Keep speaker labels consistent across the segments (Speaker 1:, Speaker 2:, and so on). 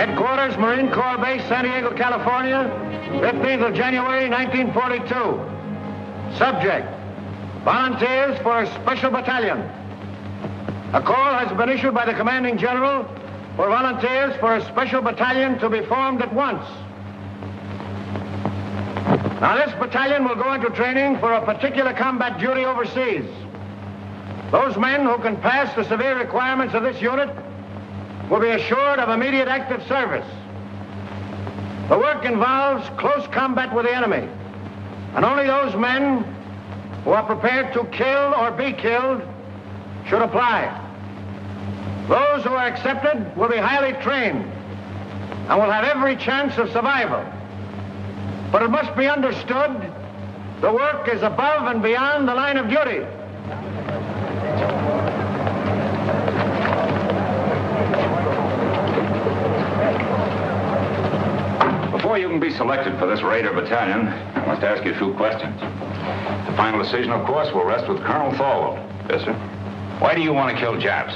Speaker 1: Headquarters, Marine Corps Base, San Diego, California, 15th of January, 1942. Subject, volunteers for a special battalion. A call has been issued by the commanding general for volunteers for a special battalion to be formed at once. Now, this battalion will go into training for a particular combat duty overseas. Those men who can pass the severe requirements of this unit will be assured of immediate active service. The work involves close combat with the enemy, and only those men who are prepared to kill or be killed should apply. Those who are accepted will be highly trained and will have every chance of survival. But it must be understood, the work is above and beyond the line of duty.
Speaker 2: Before you can be selected for this Raider battalion, I must ask you a few questions. The final decision, of course, will rest with Colonel Thorwald.
Speaker 3: Yes, sir.
Speaker 2: Why do you want to kill Japs?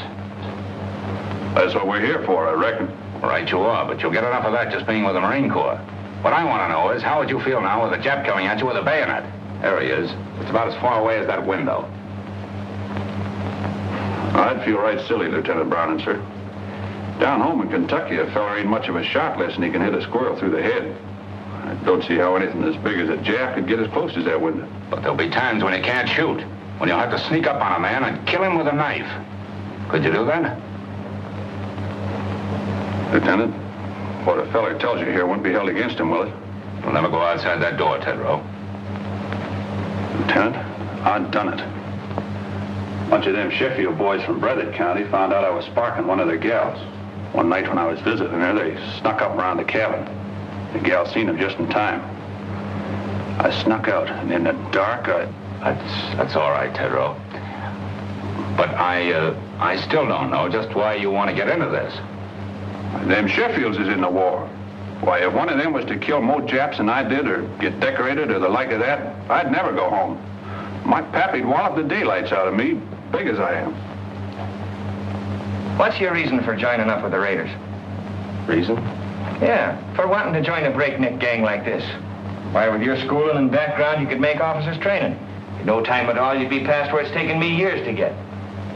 Speaker 3: That's what we're here for, I reckon.
Speaker 2: Right you are, but you'll get enough of that just being with the Marine Corps. What I want to know is, how would you feel now with a Jap coming at you with a bayonet? There he is. It's about as far away as that window.
Speaker 3: I'd feel right silly, Lieutenant Browning, sir. Down home in Kentucky, a fella ain't much of a shot unless he can hit a squirrel through the head. I don't see how anything as big as a Jap could get as close as that window.
Speaker 2: But there'll be times when you can't shoot, when you'll have to sneak up on a man and kill him with a knife. Could you do that?
Speaker 3: Lieutenant, what a feller tells you here won't be held against him, will it?
Speaker 2: You'll never go outside that door, Tedrow.
Speaker 3: Lieutenant, I've done it. A bunch of them Sheffield boys from Breathitt County found out I was sparking one of their gals. One night when I was visiting her, they snuck up around the cabin. The gal seen them just in time. I snuck out, and in the dark,
Speaker 2: That's all right, Tedrow. But I still don't know just why you want to get into this.
Speaker 3: Them Sheffields is in the war. Why, if one of them was to kill more Japs than I did, or get decorated, or the like of that, I'd never go home. My pappy'd wallop the daylights out of me, big as I am.
Speaker 1: What's your reason for joining up with the Raiders?
Speaker 3: Reason?
Speaker 1: Yeah, for wanting to join a breakneck gang like this. Why, with your schooling and background, you could make officers' training. In no time at all, you'd be past where it's taken me years to get.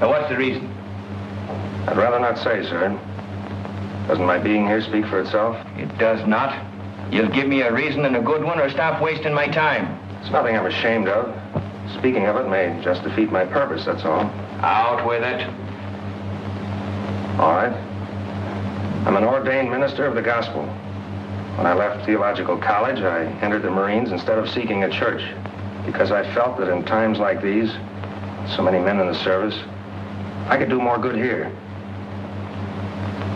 Speaker 1: Now, what's the reason?
Speaker 4: I'd rather not say, sir. Doesn't my being here speak for itself?
Speaker 1: It does not. You'll give me a reason and a good one, or stop wasting my time.
Speaker 4: It's nothing I'm ashamed of. Speaking of it may just defeat my purpose, that's all.
Speaker 1: Out with it.
Speaker 4: All right. I'm an ordained minister of the gospel. When I left theological college, I entered the Marines instead of seeking a church, because I felt that in times like these, so many men in the service, I could do more good here.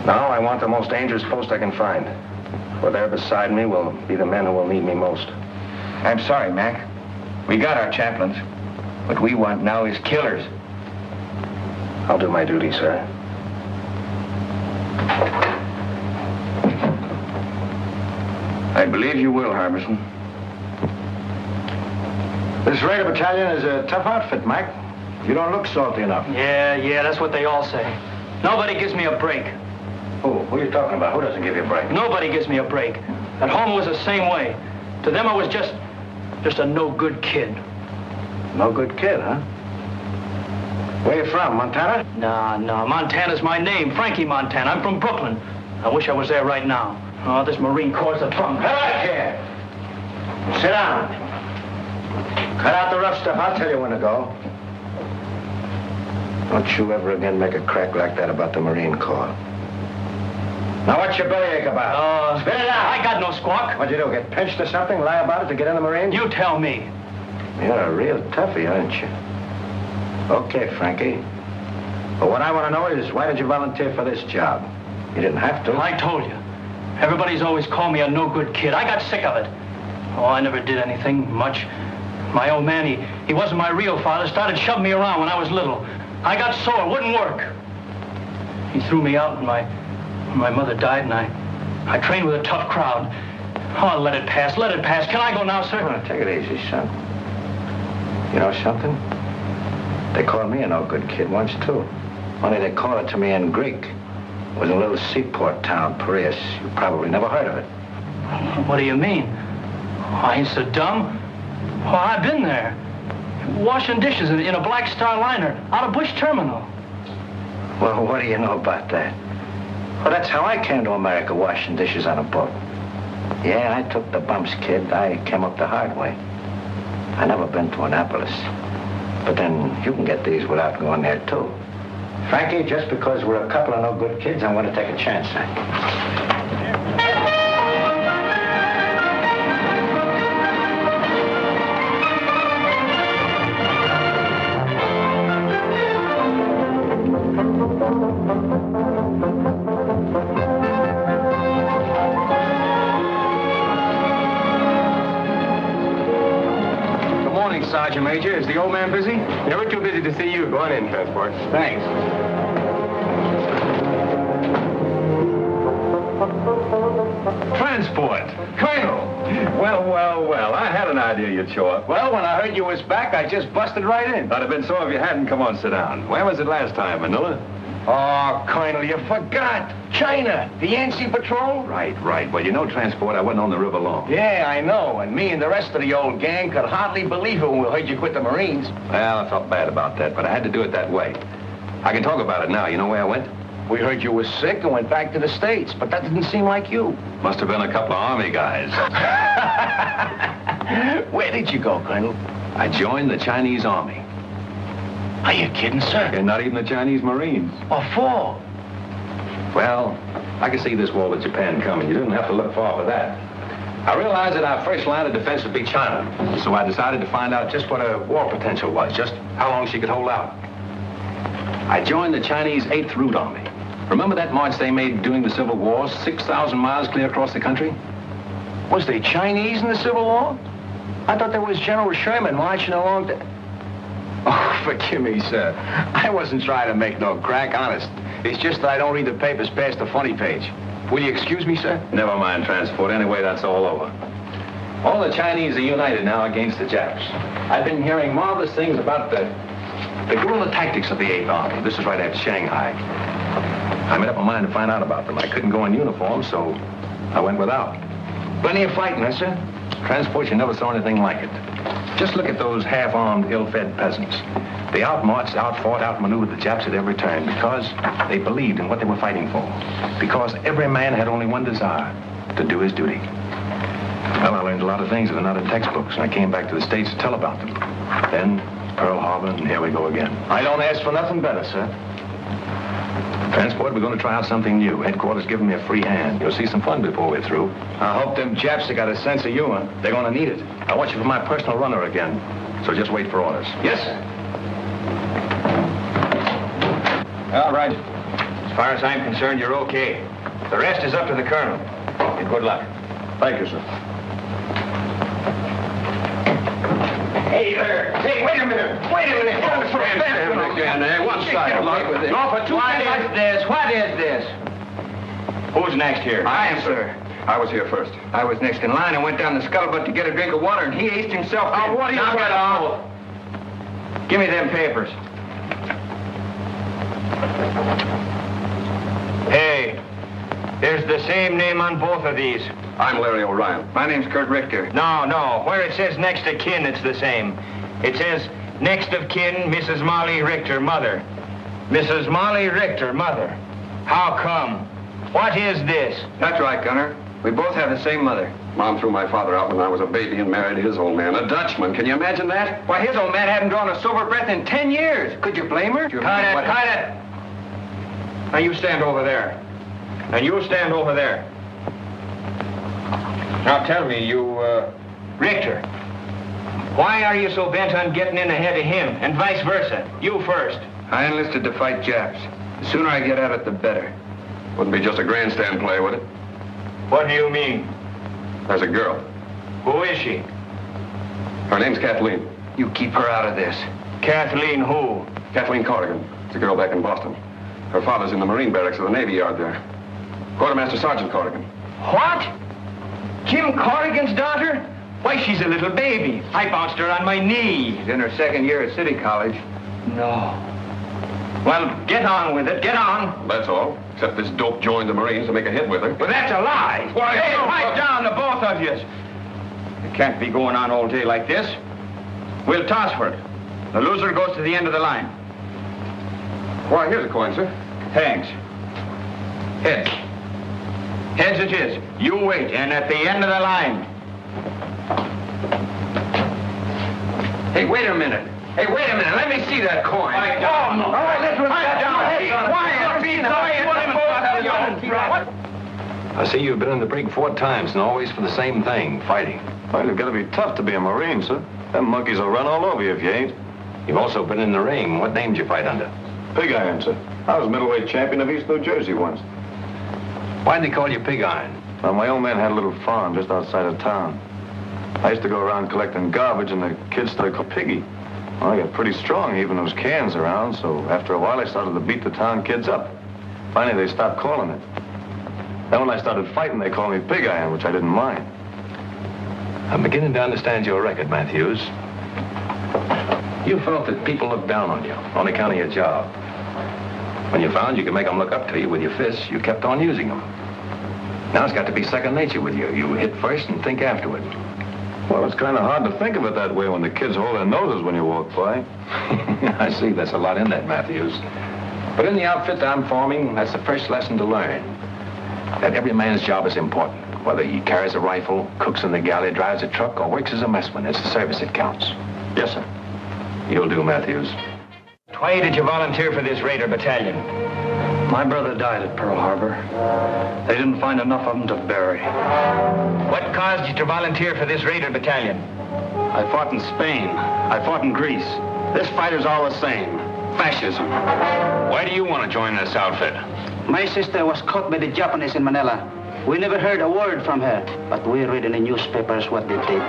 Speaker 4: Now I want the most dangerous post I can find, for there beside me will be the men who will need me most.
Speaker 1: I'm sorry, Mac. We got our chaplains. What we want now is killers.
Speaker 4: I'll do my duty, sir.
Speaker 1: I believe you will, Harbison. This Raider battalion is a tough outfit, Mac. You don't look salty enough.
Speaker 5: Yeah, that's what they all say. Nobody gives me a break.
Speaker 1: Who are you talking about? Who doesn't give you a break?
Speaker 5: Nobody gives me a break. At home it was the same way. To them I was just a no-good kid.
Speaker 1: No good kid, huh? Where you from, Montana?
Speaker 5: No, Montana's my name, Frankie Montana. I'm from Brooklyn. I wish I was there right now. Oh, this Marine Corps' a bum.
Speaker 1: Come back here. Sit down. Cut out the rough stuff. I'll tell you when to go. Don't you ever again make a crack like that about the Marine Corps. Now, what's your bellyache about? Spit it out.
Speaker 5: I got no squawk.
Speaker 1: What'd you do, get pinched or something? Lie about it to get in the Marines?
Speaker 5: You tell me.
Speaker 1: You're a real toughie, aren't you? Okay, Frankie. But what I want to know is, why did you volunteer for this job? You didn't have to.
Speaker 5: I told you. Everybody's always called me a no-good kid. I got sick of it. Oh, I never did anything much. My old man, he wasn't my real father, started shoving me around when I was little. I got sore, it wouldn't work. He threw me out when my mother died, and I trained with a tough crowd. Oh, let it pass. Can I go now, sir?
Speaker 1: Oh, take it easy, son. You know something? They called me a no-good kid once, too. Only they call it to me in Greek.
Speaker 6: was a little seaport town, Paris. You probably never heard of it.
Speaker 5: What do you mean? I ain't so dumb. Oh, I've been there. Washing dishes in a Black Star liner out of Bush Terminal.
Speaker 6: Well, what do you know about that? Well, that's how I came to America, washing dishes on a boat. Yeah, I took the bumps, kid. I came up the hard way. I never been to Annapolis. But then you can get these without going there, too. Frankie, just because we're a couple of no good kids, I'm going to take a chance on you.
Speaker 4: Sergeant Major, is the old man busy? Never too busy to see you. Go on in, Transport.
Speaker 6: Thanks.
Speaker 4: Transport. Colonel. Well. I had an idea you'd show up.
Speaker 6: Well, when I heard you was back, I just busted right in.
Speaker 4: That'd have been so if you hadn't. Come on, sit down. Where was it last time, Manila?
Speaker 6: Oh, Colonel, you forgot. China, the Yancey Patrol.
Speaker 4: Right. Well, you know, Transport, I wasn't on the river long.
Speaker 6: Yeah, I know. And me and the rest of the old gang could hardly believe it when we heard you quit the Marines.
Speaker 4: Well, I felt bad about that, but I had to do it that way. I can talk about it now. You know where I went?
Speaker 6: We heard you was sick and went back to the States, but that didn't seem like you.
Speaker 4: Must have been a couple of Army guys.
Speaker 6: Where did you go, Colonel?
Speaker 4: I joined the Chinese Army.
Speaker 6: Are you kidding, sir?
Speaker 4: And not even the Chinese Marines.
Speaker 6: What for?
Speaker 4: Well, I could see this war with Japan coming. You didn't have to look far for that. I realized that our first line of defense would be China. So I decided to find out just what her war potential was, just how long she could hold out. I joined the Chinese 8th Route Army. Remember that march they made during the Civil War, 6,000 miles clear across the country?
Speaker 6: Was they Chinese in the Civil War? I thought there was General Sherman marching along the...
Speaker 4: Oh, forgive me, sir. I wasn't trying to make no crack, honest. It's just that I don't read the papers past the funny page. Will you excuse me, sir? Never mind, Transport. Anyway, that's all over. All the Chinese are united now against the Japs. I've been hearing marvelous things about the guerrilla tactics of the 8th Army. This is right after Shanghai. I made up my mind to find out about them. I couldn't go in uniform, so I went without.
Speaker 6: Plenty of fighting, huh, sir?
Speaker 4: Transport, you never saw anything like it. Just look at those half-armed, ill-fed peasants. They outmarched, outfought, outmaneuvered the Japs at every turn because they believed in what they were fighting for. Because every man had only one desire, to do his duty. Well, I learned a lot of things that are not in textbooks, and I came back to the States to tell about them. Then Pearl Harbor, and here we go again.
Speaker 6: I don't ask for nothing better, sir.
Speaker 4: Transport, we're going to try out something new. Headquarters giving me a free hand. You'll see some fun before we're through.
Speaker 6: I hope them Japs have got a sense of humor.
Speaker 4: They're going to need it. I want you for my personal runner again. So just wait for orders.
Speaker 6: Yes, sir.
Speaker 1: All right. As far as I'm concerned, you're okay. The rest is up to the colonel. And good luck.
Speaker 4: Thank you, sir.
Speaker 1: Hey there. Hey, wait a minute. Wait a minute.
Speaker 4: One side.
Speaker 1: No, for 2 minutes. What is this? Who's next here?
Speaker 3: I am, sir. I was here first.
Speaker 1: I was next in line and went down the scuttlebutt to get a drink of water, and he aced himself.
Speaker 6: Oh, what are you
Speaker 1: Get off. Give me them papers. Hey, there's the same name on both of these.
Speaker 3: I'm Larry O'Ryan.
Speaker 1: My name's Kurt Richter. No. Where it says next of kin, it's the same. It says next of kin, Mrs. Molly Richter, mother. Mrs. Molly Richter, mother. How come? What is this?
Speaker 3: That's right, Gunner. We both have the same mother. Mom threw my father out when I was a baby and married his old man, a Dutchman. Can you imagine that?
Speaker 1: Why, his old man hadn't drawn a sober breath in 10 years. Could you blame her? Cut it. Now you stand over there. And you stand over there. Now tell me, Richter, why are you so bent on getting in ahead of him, and vice versa? You first.
Speaker 3: I enlisted to fight Japs. The sooner I get at it, the better. Wouldn't be just a grandstand play, would it?
Speaker 1: What do you mean?
Speaker 3: There's a girl.
Speaker 1: Who is she?
Speaker 3: Her name's Kathleen.
Speaker 6: You keep her out of this.
Speaker 1: Kathleen who?
Speaker 3: Kathleen Corrigan. It's a girl back in Boston. Her father's in the Marine barracks of the Navy Yard there. Quartermaster Sergeant Corrigan.
Speaker 1: What? Jim Corrigan's daughter? Why, she's a little baby. I bounced her on my knee.
Speaker 3: She's in her second year at City College.
Speaker 1: No.
Speaker 4: Well, get on with it. Get on.
Speaker 7: That's all. Except this dope joined the Marines to make a hit with her.
Speaker 4: But that's a lie.
Speaker 7: Why,
Speaker 4: Hey,
Speaker 7: no,
Speaker 4: pipe
Speaker 7: no.
Speaker 4: down, the both of you. It can't be going on all day like this. We'll toss for it. The loser goes to the end of the line.
Speaker 7: Why, here's a coin, sir.
Speaker 4: Thanks. Heads. Heads it is. You wait, and at the end of the line. Hey, wait a minute. Hey, wait a minute. Let me see that coin.
Speaker 5: Pipe down.
Speaker 4: All right, let's run
Speaker 5: Pipe down.
Speaker 4: Quiet.
Speaker 2: I see you've been in the brig 4 times and always for the same thing, fighting.
Speaker 3: Well, you've got to be tough to be a Marine, sir. Them monkeys will run all over you if you ain't.
Speaker 2: You've also been in the ring. What name did you fight under?
Speaker 3: Pig Iron, sir. I was middleweight champion of East New Jersey once.
Speaker 2: Why'd they call you Pig Iron?
Speaker 3: Well, my old man had a little farm just outside of town. I used to go around collecting garbage, and the kids started calling Piggy. Well, I got pretty strong, even those cans around, so after a while I started to beat the town kids up. Finally, they stopped calling it. Then when I started fighting, they called me Pig Iron, which I didn't mind.
Speaker 2: I'm beginning to understand your record, Matthews. You felt that people looked down on you on account of your job. When you found you could make them look up to you with your fists, you kept on using them. Now it's got to be second nature with you. You hit first and think afterward.
Speaker 3: Well, it's kind of hard to think of it that way when the kids hold their noses when you walk by.
Speaker 2: I see. That's a lot in that, Matthews. But in the outfit that I'm forming, that's the first lesson to learn. That every man's job is important. Whether he carries a rifle, cooks in the galley, drives a truck, or works as a messman, it's the service that counts.
Speaker 3: Yes, sir.
Speaker 2: You'll do, Matthews.
Speaker 4: Why did you volunteer for this Raider battalion?
Speaker 5: My brother died at Pearl Harbor. They didn't find enough of him to bury.
Speaker 4: What caused you to volunteer for this Raider battalion?
Speaker 5: I fought in Spain. I fought in Greece. This fighter's all the same. Fascism.
Speaker 2: Why do you want to join this outfit?
Speaker 8: My sister was caught by the Japanese in Manila. We never heard a word from her, but we read in the newspapers what they did.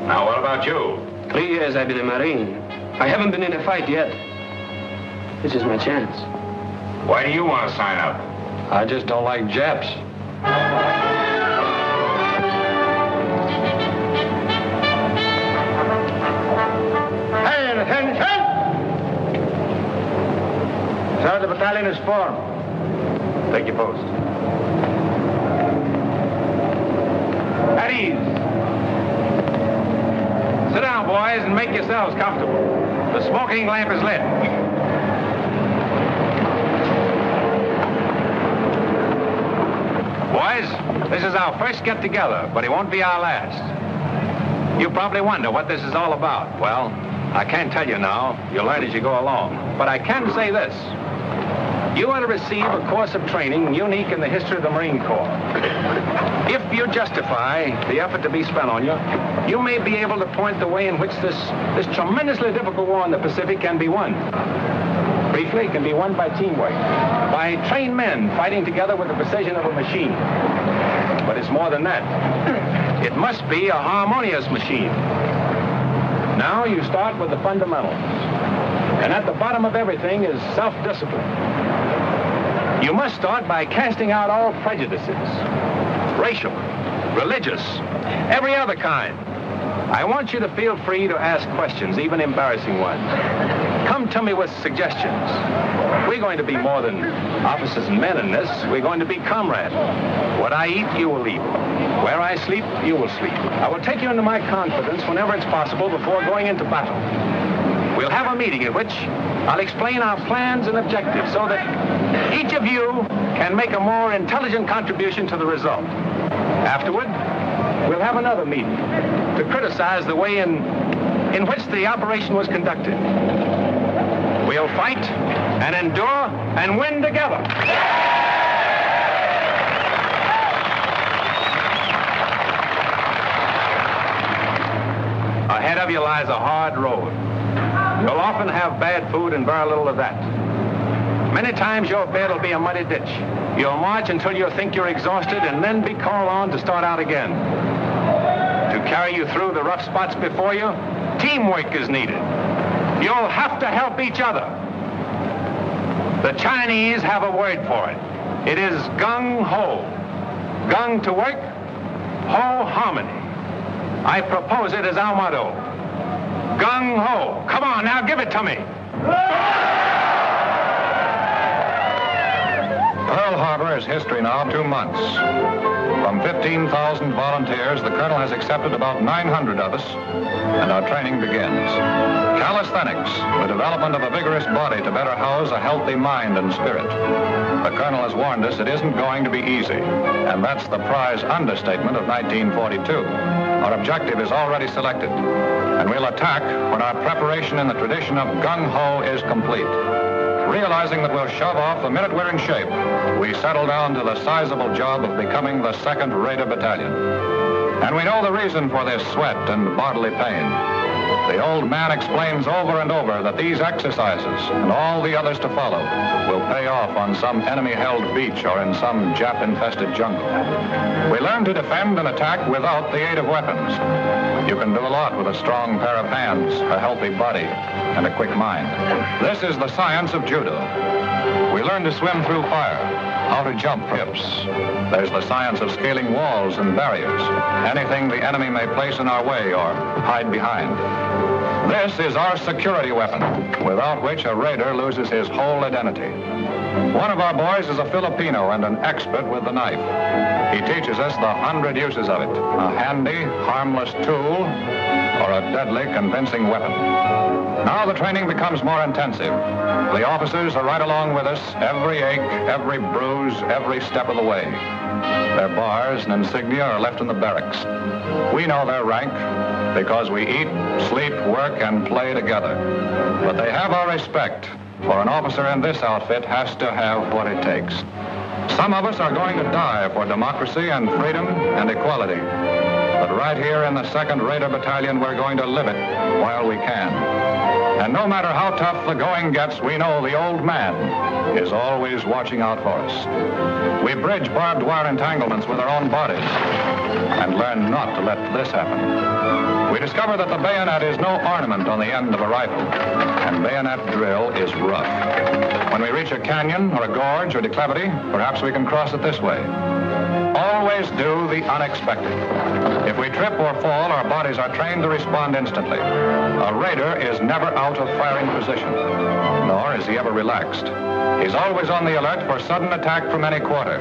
Speaker 2: Now, what about you?
Speaker 9: 3 years I've been a Marine. I haven't been in a fight yet. This is my chance.
Speaker 2: Why do you want to sign up?
Speaker 5: I just don't like Japs.
Speaker 1: Hey, attention! So the battalion is formed.
Speaker 4: Take your post. At ease. Sit down, boys, and make yourselves comfortable. The smoking lamp is lit. Boys, this is our first get-together, but it won't be our last. You probably wonder what this is all about. Well, I can't tell you now. You'll learn as you go along. But I can say this. You are to receive a course of training unique in the history of the Marine Corps. If you justify the effort to be spent on you, you may be able to point the way in which this tremendously difficult war in the Pacific can be won. Briefly, it can be won by teamwork, by trained men fighting together with the precision of a machine. But it's more than that. It must be a harmonious machine. Now you start with the fundamentals. And at the bottom of everything is self-discipline. You must start by casting out all prejudices. Racial, religious, every other kind. I want you to feel free to ask questions, even embarrassing ones. Come to me with suggestions. We're going to be more than officers and men in this. We're going to be comrades. What I eat, you will eat. Where I sleep, you will sleep. I will take you into my confidence whenever it's possible before going into battle. We'll have a meeting at which I'll explain our plans and objectives so that each of you can make a more intelligent contribution to the result. Afterward, we'll have another meeting to criticize the way in which the operation was conducted. We'll fight and endure and win together. Ahead of you lies a hard road. You'll often have bad food and very little of that. Many times your bed will be a muddy ditch. You'll march until you think you're exhausted and then be called on to start out again. To carry you through the rough spots before you, teamwork is needed. You'll have to help each other. The Chinese have a word for it. It is Gung Ho. Gung to work, Ho harmony. I propose it as our motto. Gung Ho. Come on, now give it to me.
Speaker 10: is history now 2 months. From 15,000 volunteers, the colonel has accepted about 900 of us, and our training begins. Calisthenics, the development of a vigorous body to better house a healthy mind and spirit. The colonel has warned us it isn't going to be easy, and that's the prize understatement of 1942. Our objective is already selected, and we'll attack when our preparation in the tradition of Gung Ho is complete. Realizing that we'll shove off the minute we're in shape, we settle down to the sizable job of becoming the 2nd Raider Battalion. And we know the reason for this sweat and bodily pain. The old man explains over and over that these exercises, and all the others to follow, will pay off on some enemy-held beach or in some Jap-infested jungle. We learn to defend and attack without the aid of weapons. You can do a lot with a strong pair of hands, a healthy body, and a quick mind. This is the science of judo. We learn to swim through fire, how to jump hips. There's the science of scaling walls and barriers, anything the enemy may place in our way or hide behind. This is our security weapon, without which a raider loses his whole identity. One of our boys is a Filipino and an expert with the knife. He teaches us the 100 uses of it, a handy, harmless tool, or a deadly, convincing weapon. Now the training becomes more intensive. The officers are right along with us, every ache, every bruise, every step of the way. Their bars and insignia are left in the barracks. We know their rank because we eat, sleep, work, and play together. But they have our respect, for an officer in this outfit has to have what it takes. Some of us are going to die for democracy and freedom and equality. But right here in the 2nd Raider Battalion, we're going to live it while we can. And no matter how tough the going gets, we know the old man is always watching out for us. We bridge barbed wire entanglements with our own bodies and learn not to let this happen. We discover that the bayonet is no ornament on the end of a rifle, and bayonet drill is rough. When we reach a canyon or a gorge or declivity, perhaps we can cross it this way. Always do the unexpected. If we trip or fall, our bodies are trained to respond instantly. A raider is never out of firing position, nor is he ever relaxed. He's always on the alert for sudden attack from any quarter,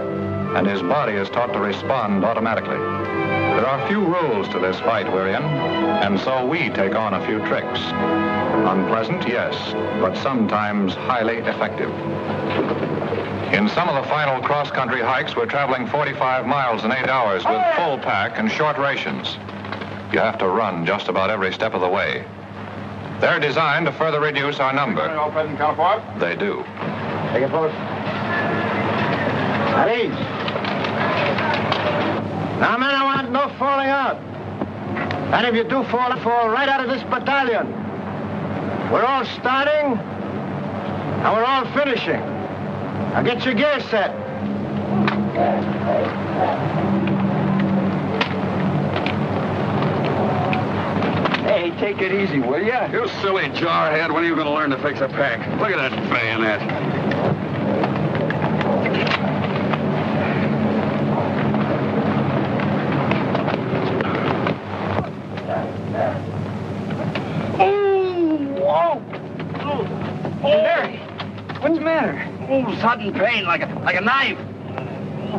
Speaker 10: and his body is taught to respond automatically. There are few rules to this fight we're in, and so we take on a few tricks. Unpleasant, yes, but sometimes highly effective. In some of the final cross-country hikes, we're traveling 45 miles in 8 hours with full pack and short rations. You have to run just about every step of the way. They're designed to further reduce our number.
Speaker 1: All present, counterpart.
Speaker 10: They do.
Speaker 1: Take it forward. At ease. Now, men, I want no falling out. And if you do fall right out of this battalion. We're all starting, and we're all finishing. Now get your gear set.
Speaker 3: Hey, take it easy, will ya? You silly jarhead. When are you going to learn to fix a pack? Look at that bayonet.
Speaker 8: Larry, what's the matter?
Speaker 3: Oh, sudden pain, like a knife.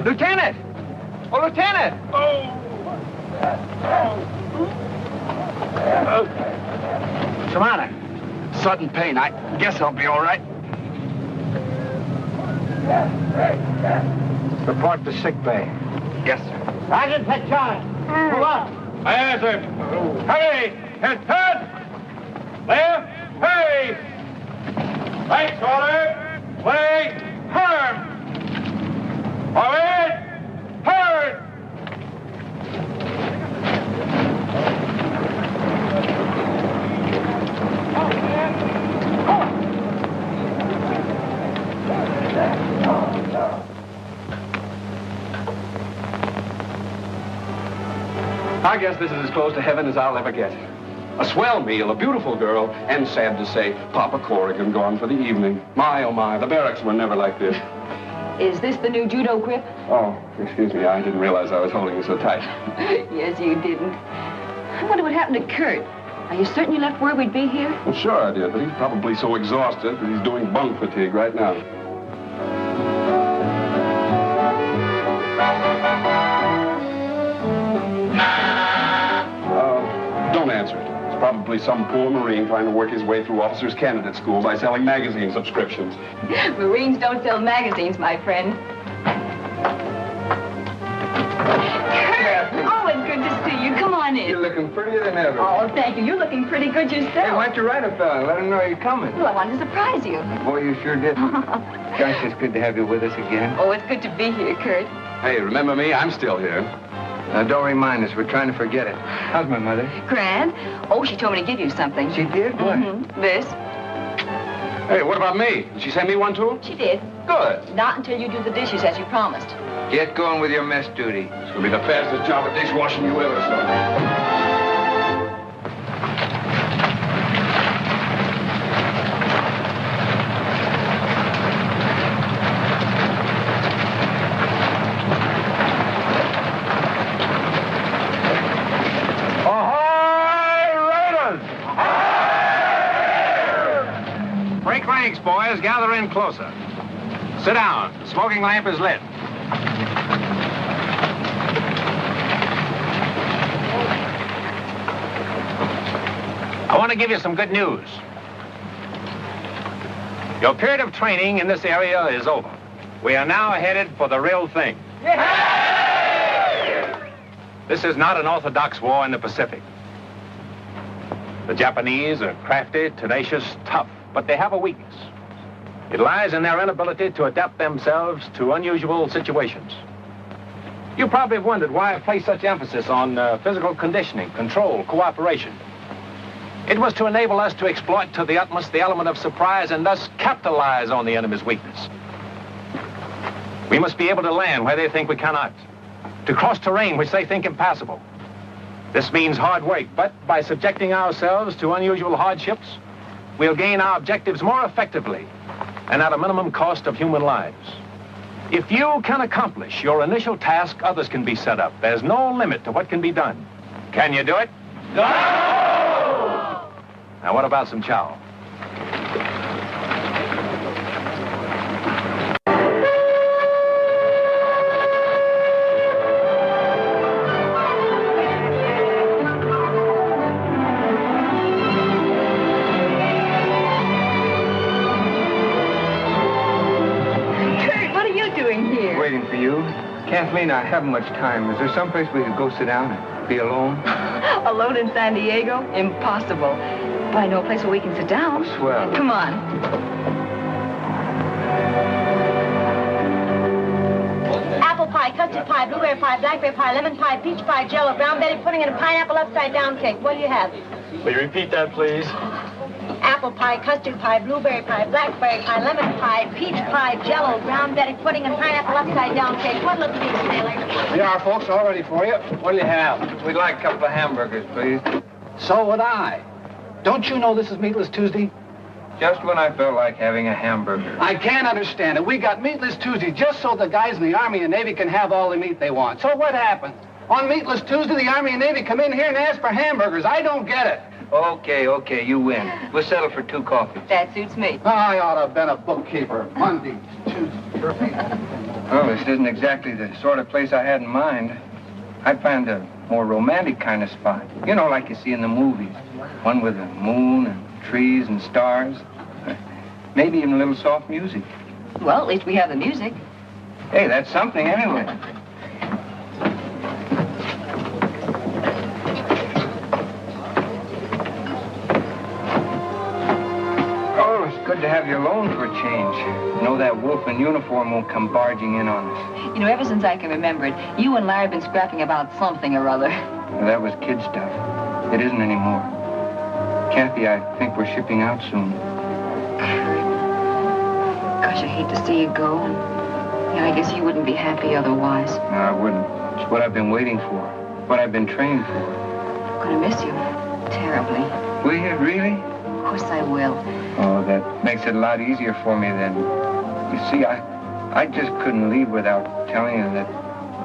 Speaker 8: Lieutenant! Oh, Lieutenant!
Speaker 3: What's the matter? Sudden pain. I guess I'll be all right.
Speaker 1: Report to sick bay.
Speaker 3: Yes, sir.
Speaker 1: Sergeant, take charge. Move on.
Speaker 5: Aye, sir. Hurry! Head! Left! Hurry! Right shoulder! Way! Turn! Forward! Turn!
Speaker 9: I guess this is as close to heaven as I'll ever get. A swell meal, a beautiful girl, and sad to say, Papa Corrigan gone for the evening. My, oh my, the barracks were never like this.
Speaker 11: Is this the new judo grip?
Speaker 9: Oh, excuse me, I didn't realize I was holding you so tight.
Speaker 11: Yes, you didn't. I wonder what happened to Kurt. Are you certain you left word we'd be here?
Speaker 9: Well, sure I did, but he's probably so exhausted that he's doing bunk fatigue right now. Probably some poor Marine trying to work his way through officers' candidate school by selling magazine subscriptions.
Speaker 11: Marines don't sell magazines, my friend. Kurt! Oh, it's good to see you. Come on in.
Speaker 12: You're looking prettier than ever.
Speaker 11: Oh, thank you. You're looking pretty good yourself.
Speaker 12: Hey, why don't you write a fella? Let him know you're coming.
Speaker 11: Well, I wanted to surprise you.
Speaker 12: Boy, you sure did. Gosh, it's good to have you with us again.
Speaker 11: Oh, it's good to be here, Kurt.
Speaker 9: Hey, remember me? I'm still here.
Speaker 12: Now, don't remind us. We're trying to forget it. How's my mother?
Speaker 11: Grand. Oh, she told me to give you something.
Speaker 12: She did? What?
Speaker 11: Mm-hmm. This.
Speaker 9: Hey, what about me? Did she send me one, too?
Speaker 11: She did.
Speaker 9: Good.
Speaker 11: Not until you do the dishes as you promised.
Speaker 12: Get going with your mess duty.
Speaker 9: It's going to be the fastest job of dishwashing you ever saw.
Speaker 1: Break ranks, boys. Gather in closer. Sit down. The smoking lamp is lit. I want to give you some good news. Your period of training in this area is over. We are now headed for the real thing. This is not an orthodox war in the Pacific. The Japanese are crafty, tenacious, tough, but they have a weakness. It lies in their inability to adapt themselves to unusual situations. You probably have wondered why I place such emphasis on physical conditioning, control, cooperation. It was to enable us to exploit to the utmost the element of surprise and thus capitalize on the enemy's weakness. We must be able to land where they think we cannot, to cross terrain which they think impassable. This means hard work, but by subjecting ourselves to unusual hardships, we'll gain our objectives more effectively and at a minimum cost of human lives. If you can accomplish your initial task, others can be set up. There's no limit to what can be done. Can you do it? No! Now, what about some chow?
Speaker 12: Waiting for you. Kathleen, I haven't much time. Is there someplace we could go sit down and be alone?
Speaker 11: Alone in San Diego? Impossible. But I know a place where we can sit down.
Speaker 12: Oh, swell.
Speaker 11: Come on.
Speaker 13: Apple pie, custard pie, blueberry pie, blackberry pie, lemon pie, peach pie, jello, brown betty pudding, and a pineapple upside-down cake. What do you have?
Speaker 5: Will you repeat that, please?
Speaker 13: Apple pie, custard pie, blueberry pie, blackberry pie, lemon pie, peach pie, jello, brown betty pudding, and pineapple upside-down cake. What'll it be, Sailor?
Speaker 12: Here are folks, all ready for you. What'll you have? We'd like a couple of hamburgers, please.
Speaker 8: So would I. Don't you know this is Meatless Tuesday?
Speaker 12: Just when I felt like having a hamburger.
Speaker 8: I can't understand it. We got Meatless Tuesday just so the guys in the Army and Navy can have all the meat they want. So what happened? On Meatless Tuesday, the Army and Navy come in here and ask for hamburgers. I don't get it.
Speaker 12: Okay, you win. We'll settle for 2 coffees.
Speaker 11: That suits me.
Speaker 8: I ought to have been a bookkeeper. Monday, Tuesday.
Speaker 12: Well, this isn't exactly the sort of place I had in mind. I'd find a more romantic kind of spot. You know, like you see in the movies. One with a moon and trees and stars. Maybe even a little soft music.
Speaker 11: Well, at least we have the music.
Speaker 12: Hey, that's something anyway. Good to have you alone for a change. Know that wolf in uniform won't come barging in on us.
Speaker 11: You know, ever since I can remember it, you and Larry have been scrapping about something or other.
Speaker 12: Well, that was kid stuff. It isn't anymore. Kathy, I think we're shipping out soon.
Speaker 11: Gosh, I hate to see you go. And, I guess you wouldn't be happy otherwise.
Speaker 12: No, I wouldn't. It's what I've been waiting for. What I've been trained for.
Speaker 11: I'm going to miss you terribly.
Speaker 12: Will you, really?
Speaker 11: Of course I will.
Speaker 12: Oh, that makes it a lot easier for me then. You see, I just couldn't leave without telling you that...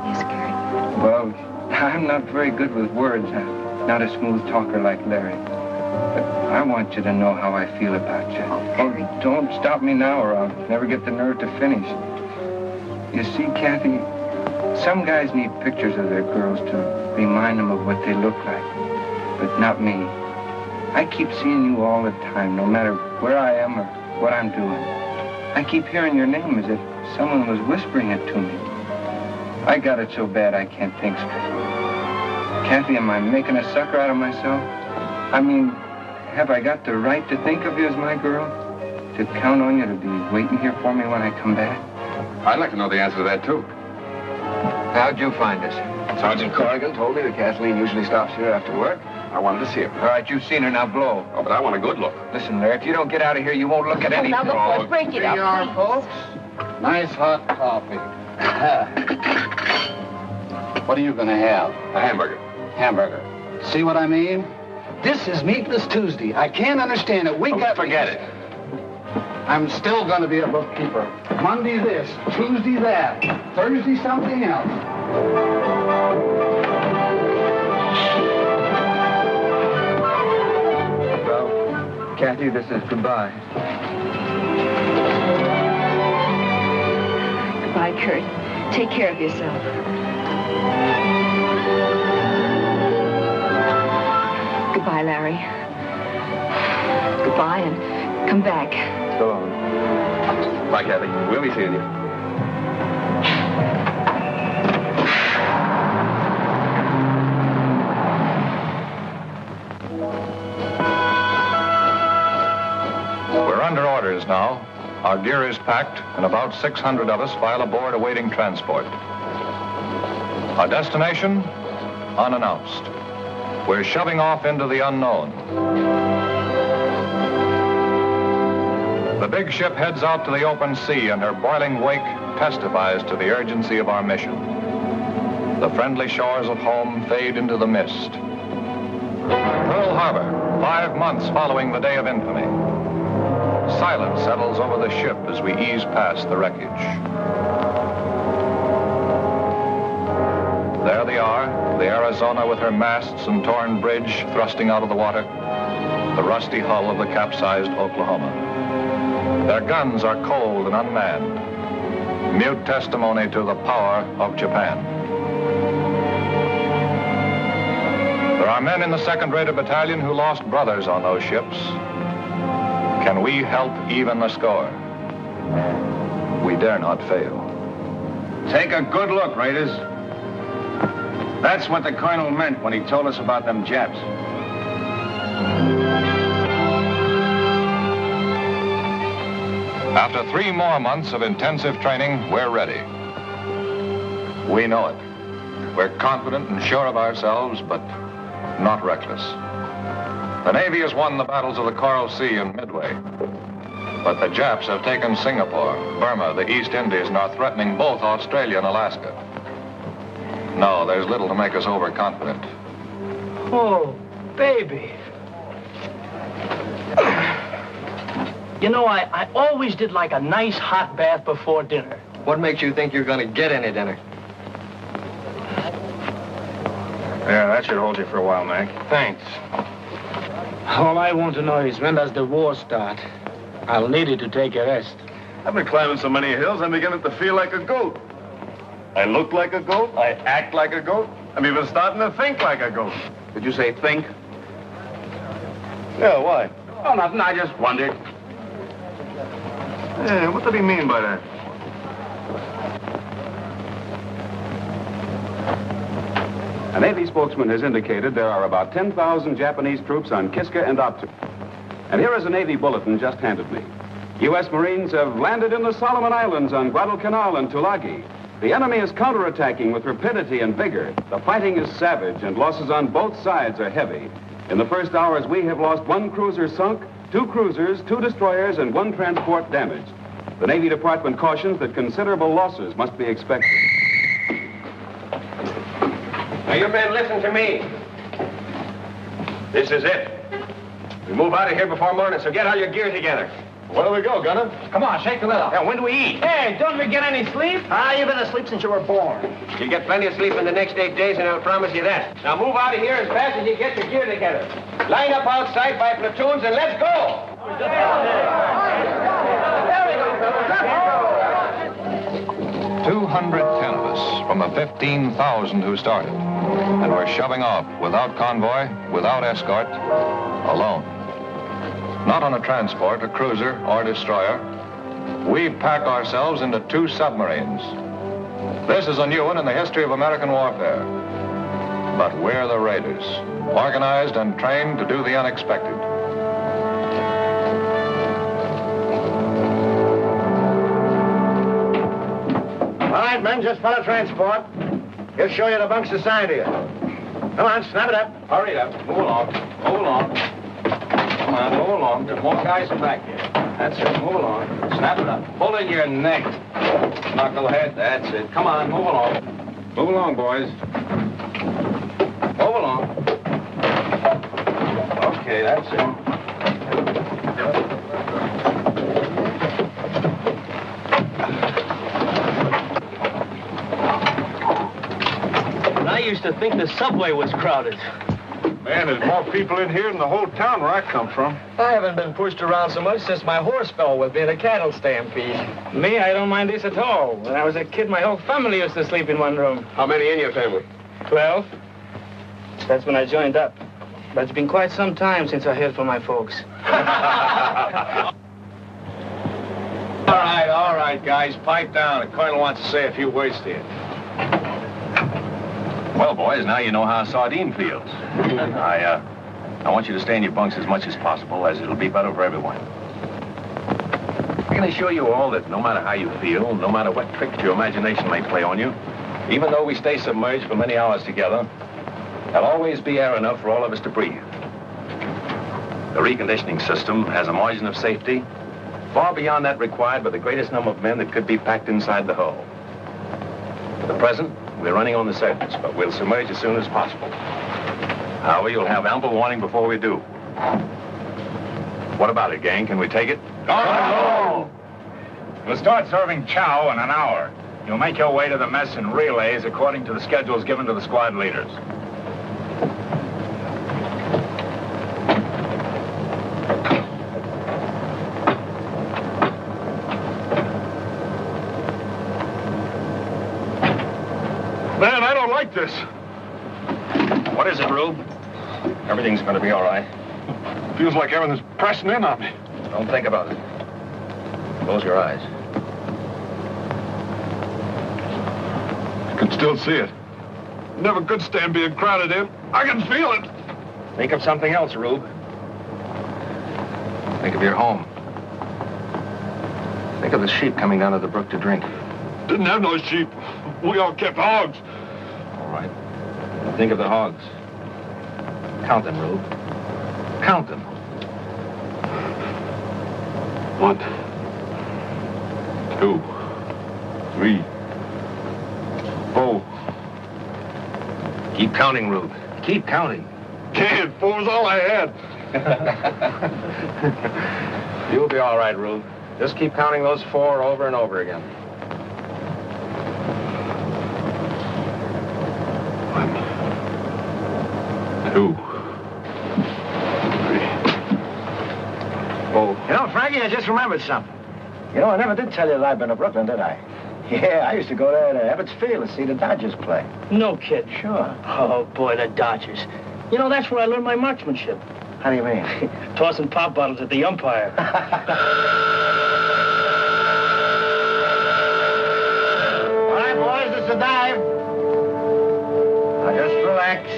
Speaker 11: Yes, Gert?
Speaker 12: Well, I'm not very good with words. I'm not a smooth talker like Larry. But I want you to know how I feel about you. Oh, don't stop me now or I'll never get the nerve to finish. You see, Kathy, some guys need pictures of their girls to remind them of what they look like. But not me. I keep seeing you all the time, no matter where I am or what I'm doing. I keep hearing your name as if someone was whispering it to me. I got it so bad I can't think straight. Kathy, am I making a sucker out of myself? I mean, have I got the right to think of you as my girl? To count on you to be waiting here for me when I come back?
Speaker 7: I'd like to know the answer to that, too.
Speaker 9: How'd you find us?
Speaker 7: Sergeant Corrigan told me that Kathleen usually stops here after work. I wanted to see her.
Speaker 12: All right, you've seen her, now blow.
Speaker 7: Oh, but I want a good look.
Speaker 12: Listen, Larry, if you don't get out of here, you won't look at anything.
Speaker 13: Now look, let's break it up,
Speaker 8: Here you are,
Speaker 13: please.
Speaker 8: folks. Nice hot coffee. What are you going to have?
Speaker 7: A hamburger.
Speaker 8: Hamburger. See what I mean? This is Meatless Tuesday. I can't understand it.
Speaker 7: Forget it.
Speaker 8: I'm still going to be a bookkeeper. Monday this, Tuesday that, Thursday something else.
Speaker 12: Well, Kathy, this is goodbye.
Speaker 11: Goodbye, Kurt. Take care of yourself. Goodbye, Larry. Goodbye, and come back.
Speaker 12: So long.
Speaker 7: Bye, Kathy. We'll be seeing you.
Speaker 10: We're under orders now. Our gear is packed, and about 600 of us file aboard awaiting transport. Our destination? Unannounced. We're shoving off into the unknown. The big ship heads out to the open sea, and her boiling wake testifies to the urgency of our mission. The friendly shores of home fade into the mist. Pearl Harbor, 5 months following the day of infamy. Silence settles over the ship as we ease past the wreckage. There they are, the Arizona with her masts and torn bridge thrusting out of the water, the rusty hull of the capsized Oklahoma. Their guns are cold and unmanned, mute testimony to the power of Japan. There are men in the 2nd Raider Battalion who lost brothers on those ships. Can we help even the score? We dare not fail.
Speaker 1: Take a good look, Raiders. That's what the colonel meant when he told us about them Japs.
Speaker 10: After 3 more months of intensive training, we're ready. We know it. We're confident and sure of ourselves, but not reckless. The Navy has won the battles of the Coral Sea and Midway. But the Japs have taken Singapore, Burma, the East Indies, and are threatening both Australia and Alaska. No, there's little to make us overconfident.
Speaker 5: Oh, baby. You know, I always did like a nice hot bath before dinner.
Speaker 12: What makes you think you're going to get any dinner?
Speaker 4: Yeah, that should hold you for a while, Mac.
Speaker 14: Thanks. All I want to know is when does the war start? I'll need it to take a rest.
Speaker 1: I've been climbing so many hills, I'm beginning to feel like a goat. I look like a goat. I act like a goat. I'm even starting to think like a goat.
Speaker 3: Did you say think?
Speaker 1: Yeah, why?
Speaker 3: Oh, nothing. I just wondered.
Speaker 1: Yeah, what did he mean by that?
Speaker 3: A Navy spokesman has indicated there are about 10,000 Japanese troops on Kiska and Attu. And here is a Navy bulletin just handed me. U.S. Marines have landed in the Solomon Islands on Guadalcanal and Tulagi. The enemy is counterattacking with rapidity and vigor. The fighting is savage, and losses on both sides are heavy. In the first hours, we have lost 1 cruiser sunk, 2 cruisers, 2 destroyers, and 1 transport damaged. The Navy Department cautions that considerable losses must be expected.
Speaker 4: Now, you men, listen to me. This is it. We move out of here before morning, so get all your gear together.
Speaker 1: Where do we go, Gunner?
Speaker 5: Come on, shake the lid off.
Speaker 4: Now, when do we eat?
Speaker 5: Hey, don't we get any sleep?
Speaker 13: You've been asleep since you were born.
Speaker 4: You'll get plenty of sleep in the next 8 days, and I'll promise you that. Now, move out of here as fast as you get your gear together. Line up outside by platoons, and let's go!
Speaker 10: 210 of us from the 15,000 who started. And we're shoving off without convoy, without escort, alone. Not on a transport, a cruiser, or destroyer. We pack ourselves into 2 submarines. This is a new one in the history of American warfare. But we're the Raiders, organized and trained to do the unexpected.
Speaker 1: All right, men, just follow transport. He'll show you the bunks assigned to you. Come on, snap it up.
Speaker 2: Hurry up. Move along. Move along. Come on, move along. There's more guys in back here. That's it. Move along. Snap it up. Pull in your neck. Knucklehead. That's it. Come on, move along. Move along, boys. Move along. Okay, that's it.
Speaker 5: I used to think the subway was crowded.
Speaker 15: Man, there's more people in here than the whole town where I come from.
Speaker 12: I haven't been pushed around so much since my horse fell with me in a cattle stampede.
Speaker 14: Me, I don't mind this at all. When I was a kid, my whole family used to sleep in one room.
Speaker 9: How many in your family?
Speaker 14: 12. That's when I joined up. But it's been quite some time since I heard from my folks.
Speaker 2: All right, guys, pipe down. The colonel wants to say a few words to you. Well, boys, now you know how a sardine feels. I want you to stay in your bunks as much as possible, as it'll be better for everyone. I can assure you all that no matter how you feel, no matter what tricks your imagination may play on you, even though we stay submerged for many hours together, there'll always be air enough for all of us to breathe. The reconditioning system has a margin of safety far beyond that required by the greatest number of men that could be packed inside the hull. For the present, we're running on the surface, but we'll submerge as soon as possible. However, you'll have ample warning before we do. What about it, gang? Can we take it?
Speaker 15: Oh! We'll start serving chow in an hour. You'll make your way to the mess in relays according to the schedules given to the squad leaders. Man, I don't like this.
Speaker 2: What is it, Rube? Everything's going to be all right.
Speaker 15: Feels like everything's pressing in on me.
Speaker 2: Don't think about it. Close your eyes.
Speaker 15: I can still see it. Never could stand being crowded in. I can feel it.
Speaker 2: Think of something else, Rube. Think of your home. Think of the sheep coming down to the brook to drink.
Speaker 15: Didn't have no sheep. We all kept hogs.
Speaker 2: All right. Think of the hogs. Count them, Rube. Count them.
Speaker 15: 1, 2, 3, 4.
Speaker 2: Keep counting, Rube. Keep counting.
Speaker 15: Can't. 4 is all I had.
Speaker 2: You'll be all right, Rube. Just keep counting those 4 over and over again.
Speaker 15: 2, 3, 4.
Speaker 1: You know, Frankie, I just remembered something.
Speaker 6: You know, I never did tell you that I've been to Brooklyn, did I? Yeah, I used to go there to Ebbets Field to see the Dodgers play.
Speaker 5: No kid.
Speaker 6: Sure.
Speaker 5: Oh, boy, the Dodgers. You know, that's where I learned my marksmanship.
Speaker 6: How do you mean?
Speaker 5: Tossing pop bottles at the umpire.
Speaker 1: All right, boys, it's a dive. Now just relax.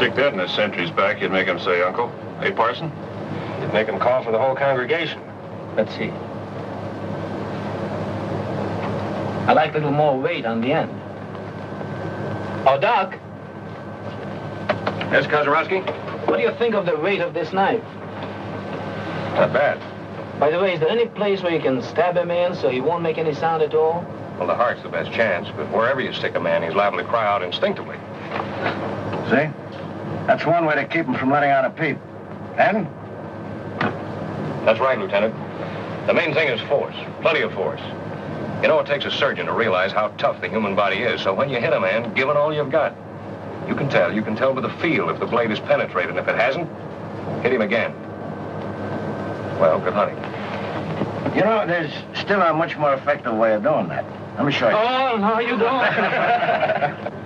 Speaker 10: Stick that in his sentry's back, you'd make him say, Uncle. Hey, Parson?
Speaker 4: You'd make him call for the whole congregation.
Speaker 14: Let's see. I like a little more weight on the end. Oh, Doc.
Speaker 4: Yes, Kozarowski?
Speaker 14: What do you think of the weight of this knife?
Speaker 4: Not bad.
Speaker 14: By the way, is there any place where you can stab a man so he won't make any sound at all?
Speaker 4: Well, the heart's the best chance, but wherever you stick a man, he's liable to cry out instinctively.
Speaker 6: See? That's one way to keep him from letting out a peep. And?
Speaker 4: That's right, Lieutenant. The main thing is force. Plenty of force. You know, it takes a surgeon to realize how tough the human body is, so when you hit a man, give it all you've got. You can tell by the feel if the blade is penetrated, and if it hasn't, hit him again. Well, good hunting.
Speaker 6: You know, there's still a much more effective way of doing that. Let me show you.
Speaker 14: Oh, no, you don't.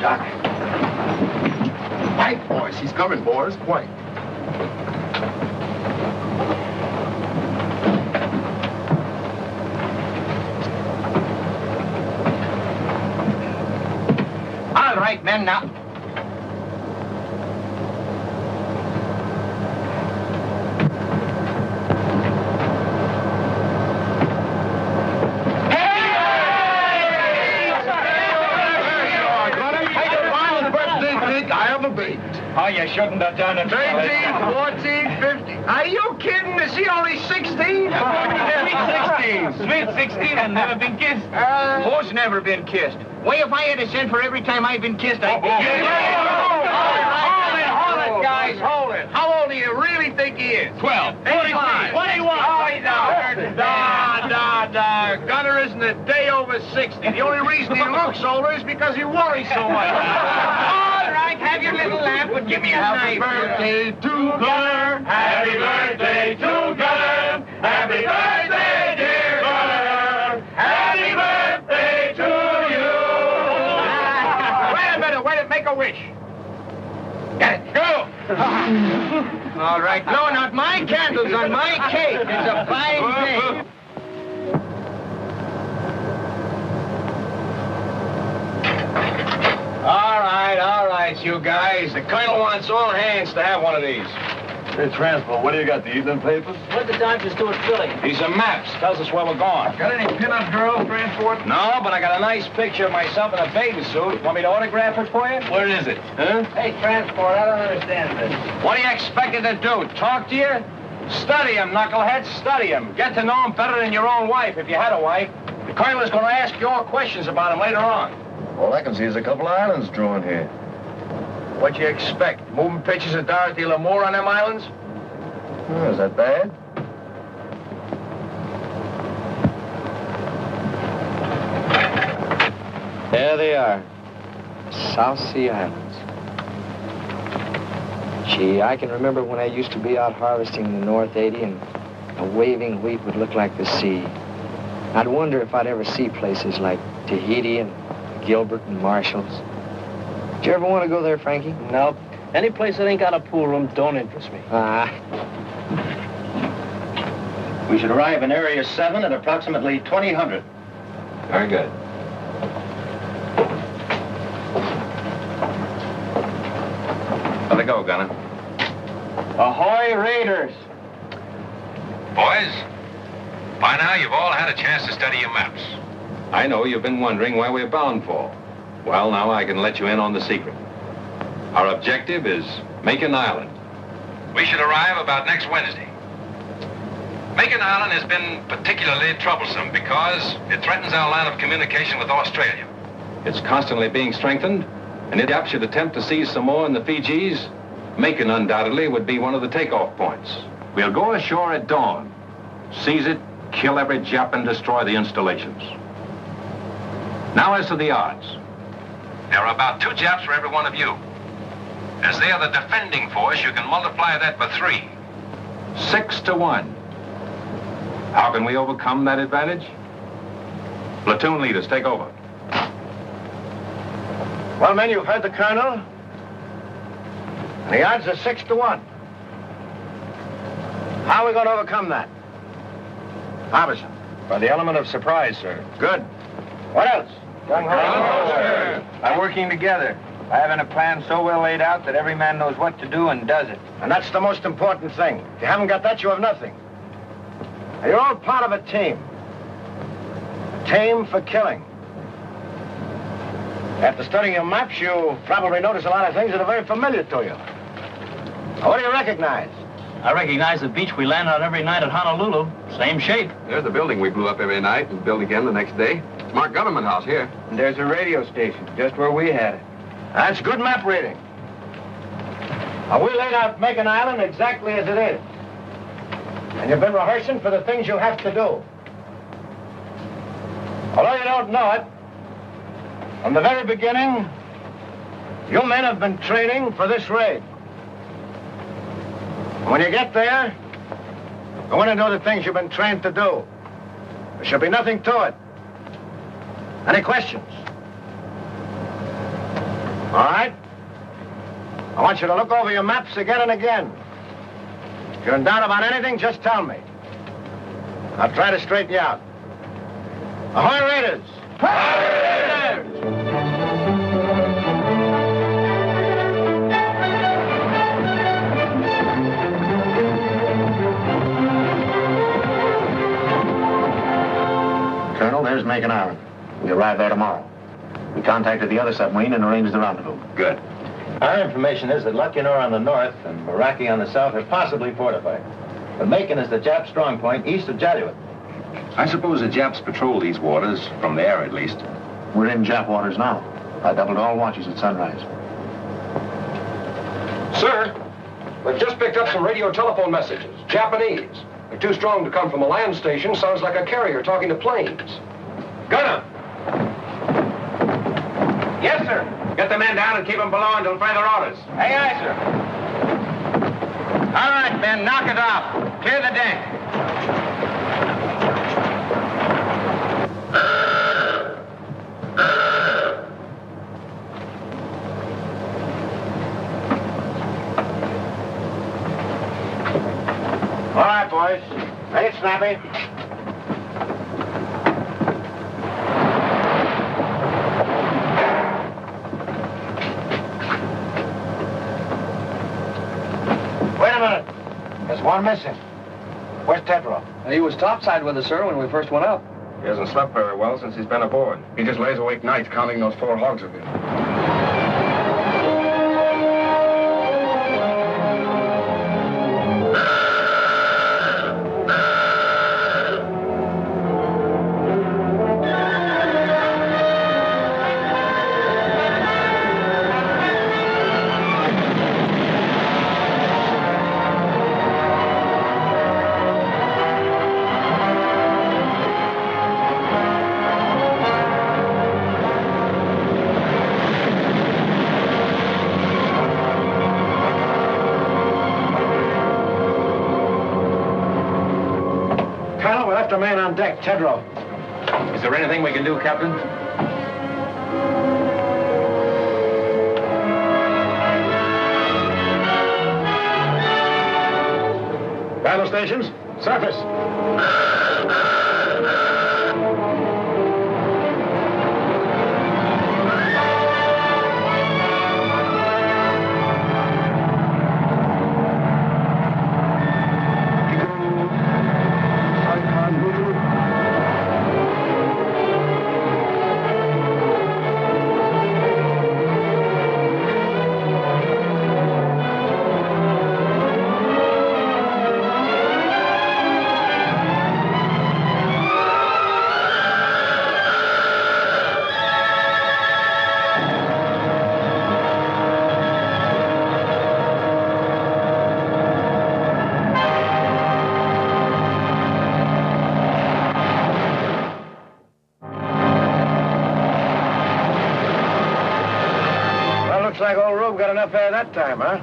Speaker 7: Doc. White, boys. He's coming, boys. White.
Speaker 6: All right, men, now.
Speaker 14: Oh, you shouldn't have done it.
Speaker 6: 13, 14, 15. Are you kidding? Is he only 16?
Speaker 14: Sweet 16 and never been kissed.
Speaker 6: Who's never been kissed? Why, if I had to send for every time I've been kissed, I'd be... Hold it, guys, hold it. How old do you really think he is?
Speaker 14: 12.
Speaker 6: 45.
Speaker 14: 21.
Speaker 6: Oh, he's out. Gunner isn't a day over 60. The only reason he looks older is because he worries so much. All right, have your little laugh, but give me a knife.
Speaker 7: Happy birthday to Gunner. Happy birthday to Gunner. Happy birthday, dear Gunner. Happy birthday to you.
Speaker 6: Wait a minute, make a wish. Get it, go. All right, no, not my candles on my cake. It's a fine day. All right, you guys. The colonel wants all hands to have one of these.
Speaker 7: Hey, Transport, what do you got, the evening papers?
Speaker 14: What did the doctors do at Philly?
Speaker 6: These are maps. Tells us where we're going.
Speaker 7: Got any pin-up girls, Transport?
Speaker 6: No, but I got a nice picture of myself in a bathing suit. Want me to autograph it for you?
Speaker 7: Where is it?
Speaker 6: Huh?
Speaker 14: Hey, Transport, I don't understand this.
Speaker 6: What do you expect it to do? Talk to you? Study him, knucklehead. Study him. Get to know him better than your own wife, if you had a wife. The colonel is going to ask you all questions about him later on.
Speaker 7: All I can see is a couple of islands drawn here.
Speaker 6: What you expect? Moving pictures of Dorothy Lamour on them islands?
Speaker 7: Oh, is that bad?
Speaker 12: There they are. South Sea Islands. Gee, I can remember when I used to be out harvesting in the North 80 and a waving wheat would look like the sea. I'd wonder if I'd ever see places like Tahiti and Gilbert and Marshall's. Did you ever want to go there, Frankie?
Speaker 14: Nope. Any place that ain't got a pool room don't interest me.
Speaker 6: We should arrive in Area 7 at approximately 2000.
Speaker 4: Very good. Let it go, Gunner.
Speaker 6: Ahoy, Raiders!
Speaker 2: Boys, by now you've all had a chance to study your maps.
Speaker 4: I know you've been wondering where we're bound for. Well, now I can let you in on the secret. Our objective is Macon Island.
Speaker 2: We should arrive about next Wednesday. Macon Island has been particularly troublesome because it threatens our line of communication with Australia.
Speaker 4: It's constantly being strengthened, and if Yap should attempt to seize Samoa and the Fijis, Macon undoubtedly would be one of the takeoff points. We'll go ashore at dawn, seize it, kill every Jap, and destroy the installations. Now as to the odds.
Speaker 2: There are about 2 Japs for every one of you. As they are the defending force, you can multiply that by 3.
Speaker 4: 6 to 1. How can we overcome that advantage? Platoon leaders, take over.
Speaker 1: Well, men, you've heard the colonel. And the odds are 6 to 1. How are we going to overcome that? Harbison.
Speaker 4: For the element of surprise, sir.
Speaker 1: Good. What else?
Speaker 12: Gung Ho, sir. By working together. By having a plan so well laid out that every man knows what to do and does it.
Speaker 1: And that's the most important thing. If you haven't got that, you have nothing. Now, you're all part of a team. A team for killing. After studying your maps, you probably notice a lot of things that are very familiar to you. Now, what do you recognize?
Speaker 5: I recognize the beach we land on every night at Honolulu. Same shape.
Speaker 9: There's the building we blew up every night and built again the next day. It's marked Government House here.
Speaker 12: And there's a radio station, just where we had it.
Speaker 1: That's good map reading. Now, we laid out Macon Island exactly as it is. And you've been rehearsing for the things you have to do. Although you don't know it, from the very beginning, you men have been training for this raid. When you get there, go in and do the things you've been trained to do. There should be nothing to it. Any questions? All right? I want you to look over your maps again and again. If you're in doubt about anything, just tell me. I'll try to straighten you out. Ahoy, Raiders! Ahoy, Raiders!
Speaker 4: Colonel, there's Macon Island. We arrive there tomorrow. We contacted the other submarine and arranged the rendezvous.
Speaker 2: Good.
Speaker 16: Our information is that Lucknow on the north and Meraki on the south are possibly fortified. But Macon is the Jap strong point east of Jalluit.
Speaker 2: I suppose the Japs patrol these waters, from there at least.
Speaker 4: We're in Jap waters now. I doubled all watches at sunrise.
Speaker 17: Sir, we've just picked up some radio telephone messages. Japanese. They're too strong to come from a land station. Sounds like a carrier talking to planes.
Speaker 1: Gunner!
Speaker 4: Yes, sir.
Speaker 1: Get the men down and keep them below until further orders.
Speaker 4: Aye, aye, sir.
Speaker 1: All right, men, knock it off. Clear the deck. All right, boys. Make it snappy. Wait a minute. There's one missing. Where's Tedrow?
Speaker 12: He was topside with us, sir, when we first went up.
Speaker 4: He hasn't slept very well since he's been aboard. He just lays awake nights counting those 4 hogs of his.
Speaker 1: Colonel, we left a man on deck, Tedrow.
Speaker 2: Is there anything we can do, Captain?
Speaker 1: Battle stations, surface. Looks like old Rube got enough air that time, huh?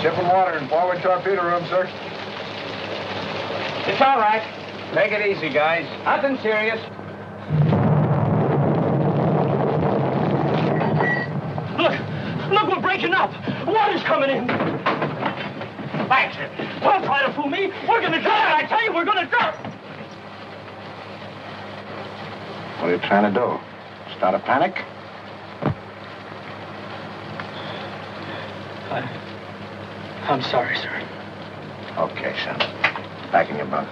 Speaker 18: Ship and water in forward torpedo room, sir.
Speaker 12: It's all right. Take it easy, guys. Nothing serious.
Speaker 5: Look, we're breaking up. Water's coming in. Thanks. Don't try to fool me. We're going to drown. I tell you, we're going to drown.
Speaker 6: What are you trying to do? Start a panic?
Speaker 5: I'm sorry, sir.
Speaker 6: Okay, son. Back in your bunk.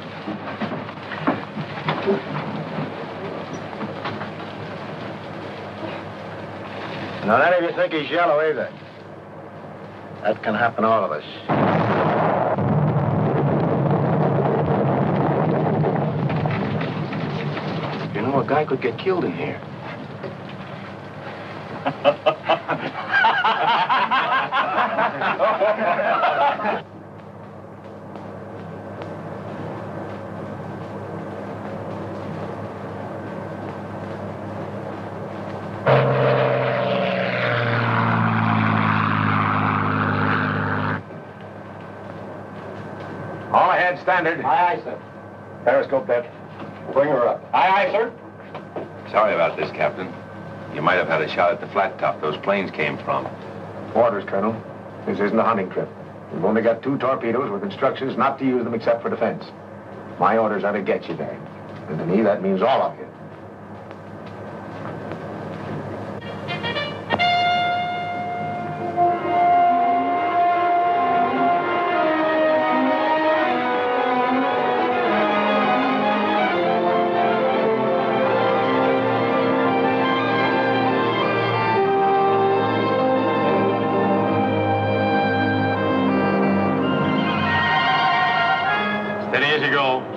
Speaker 6: Now, none of you think he's yellow either. That can happen to all of us. You know, a guy could get killed in here.
Speaker 18: All ahead, standard.
Speaker 12: Aye, aye, sir.
Speaker 18: Periscope that. Bring her up.
Speaker 12: Aye, aye, sir.
Speaker 2: Sorry about this, Captain. You might have had a shot at the flat top those planes came from.
Speaker 18: Orders, Colonel. This isn't a hunting trip. We've only got 2 torpedoes with instructions not to use them except for defense. My orders are to get you there. And to me, that means all of you.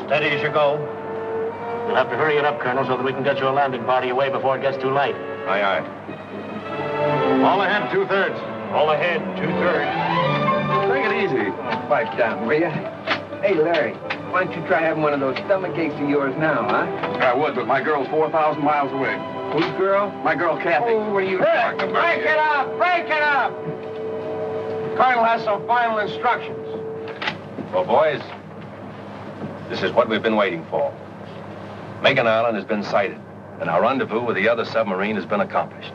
Speaker 14: Steady as you go. You'll have to hurry it up, Colonel, so that we can get your landing party away before it gets too late.
Speaker 2: Aye, aye.
Speaker 18: All ahead, 2/3.
Speaker 14: All ahead, 2/3.
Speaker 12: Take it easy. Pipe down, will you? Hey, Larry, why don't you try having one of those stomach aches of yours now, huh?
Speaker 9: I would, but my girl's 4,000 miles away.
Speaker 12: Whose girl?
Speaker 9: My girl, Kathy.
Speaker 12: Oh, what are you talking about?
Speaker 1: Break it up! Break it up! Colonel has some final instructions.
Speaker 2: Well, boys, this is what we've been waiting for. Macon Island has been sighted, and our rendezvous with the other submarine has been accomplished.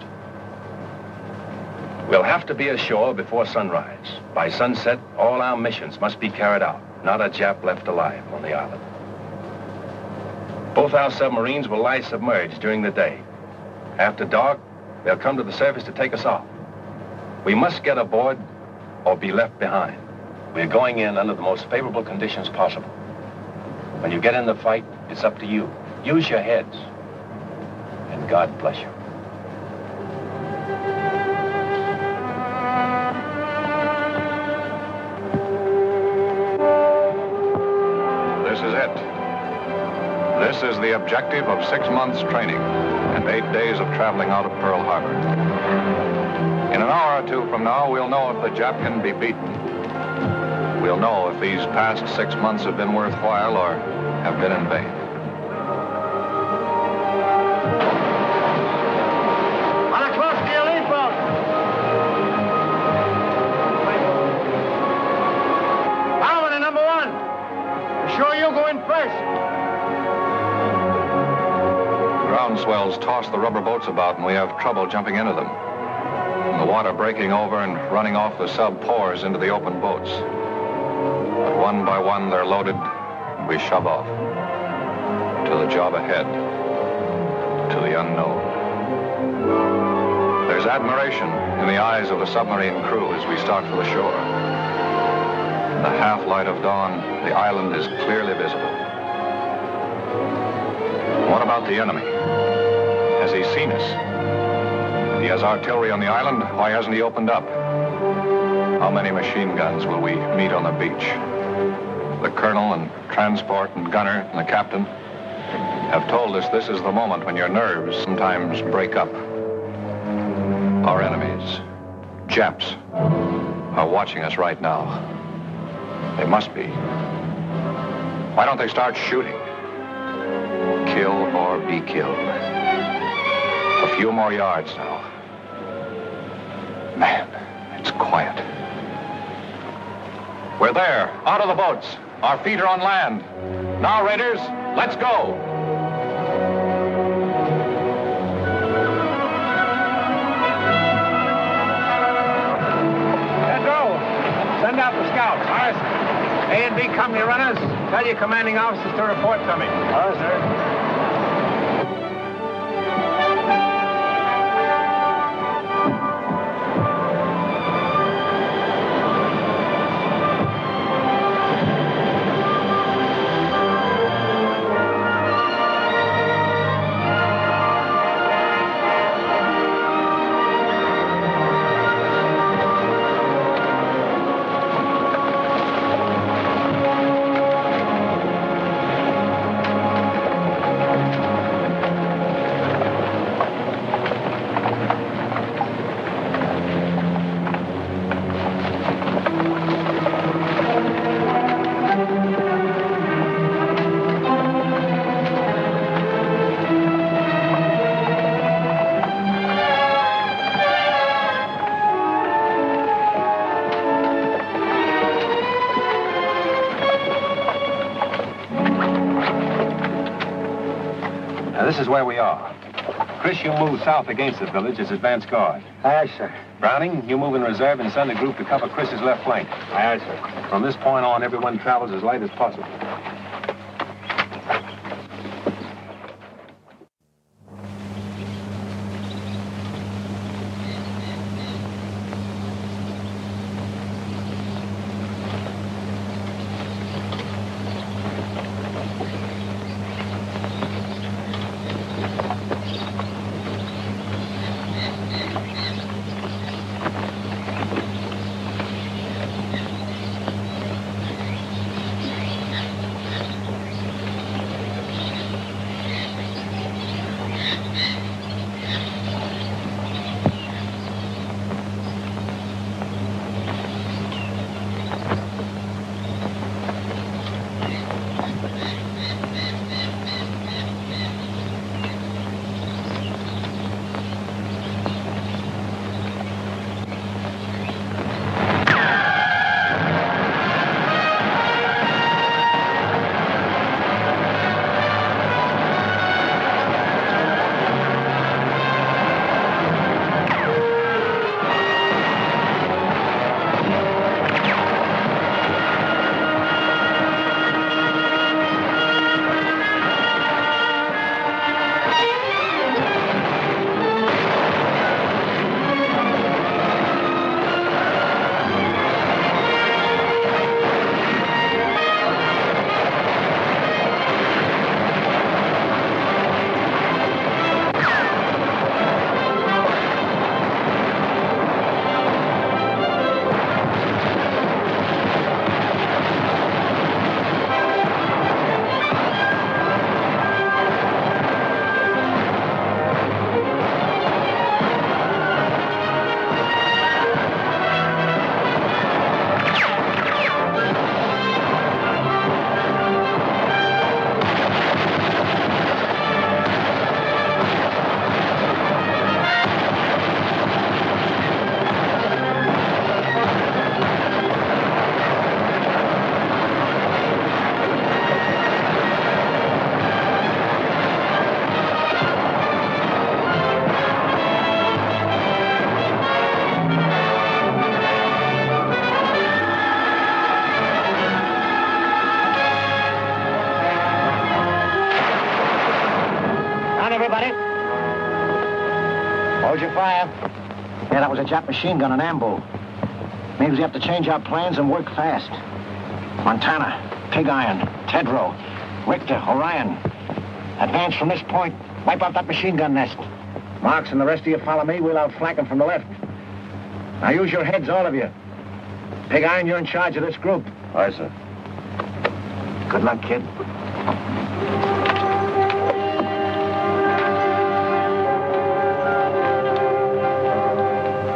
Speaker 2: We'll have to be ashore before sunrise. By sunset, all our missions must be carried out. Not a Jap left alive on the island. Both our submarines will lie submerged during the day. After dark, they'll come to the surface to take us off. We must get aboard or be left behind. We're going in under the most favorable conditions possible. When you get in the fight, it's up to you. Use your heads. And God bless you.
Speaker 10: This is it. This is the objective of 6 months' training and 8 days of traveling out of Pearl Harbor. In an hour or 2 from now, we'll know if the Jap can be beaten. We'll know if these past 6 months have been worthwhile or have been in vain.
Speaker 1: On a close to your lead boat. Bowman, number 1. Be sure you go in first.
Speaker 10: Ground swells toss the rubber boats about, and we have trouble jumping into them. And the water breaking over and running off the sub pours into the open boats. But one by one, they're loaded, and we shove off. To the job ahead. To the unknown. There's admiration in the eyes of the submarine crew as we start for the shore. In the half-light of dawn, the island is clearly visible. What about the enemy? Has he seen us? If he has artillery on the island, why hasn't he opened up? How many machine guns will we meet on the beach? The colonel and transport and gunner and the captain have told us this is the moment when your nerves sometimes break up. Our enemies, Japs, are watching us right now. They must be. Why don't they start shooting? Kill or be killed. A few more yards now. Man, it's quiet. We're there, out of the boats. Our feet are on land. Now, Raiders, let's go.
Speaker 4: Pedro, send out the scouts. Aye, sir. A and B company runners, tell your commanding officers to report to me. Aye, sir.
Speaker 18: This is where we are. Chris, you move south against the village as advance guard.
Speaker 6: Aye, sir.
Speaker 18: Browning, you move in reserve and send a group to cover Chris's left flank. Aye, sir. From this point on, everyone travels as light as possible.
Speaker 6: Hold your fire. Yeah, that was a Jap machine gun, an ambo. Means we have to change our plans and work fast. Montana, Pig Iron, Tedrow, Richter, Orion. Advance from this point. Wipe out that machine gun nest. Marks and the rest of you follow me. We'll outflank them from the left. Now use your heads, all of you. Pig Iron, you're in charge of this group.
Speaker 4: Aye, sir.
Speaker 6: Good luck, kid.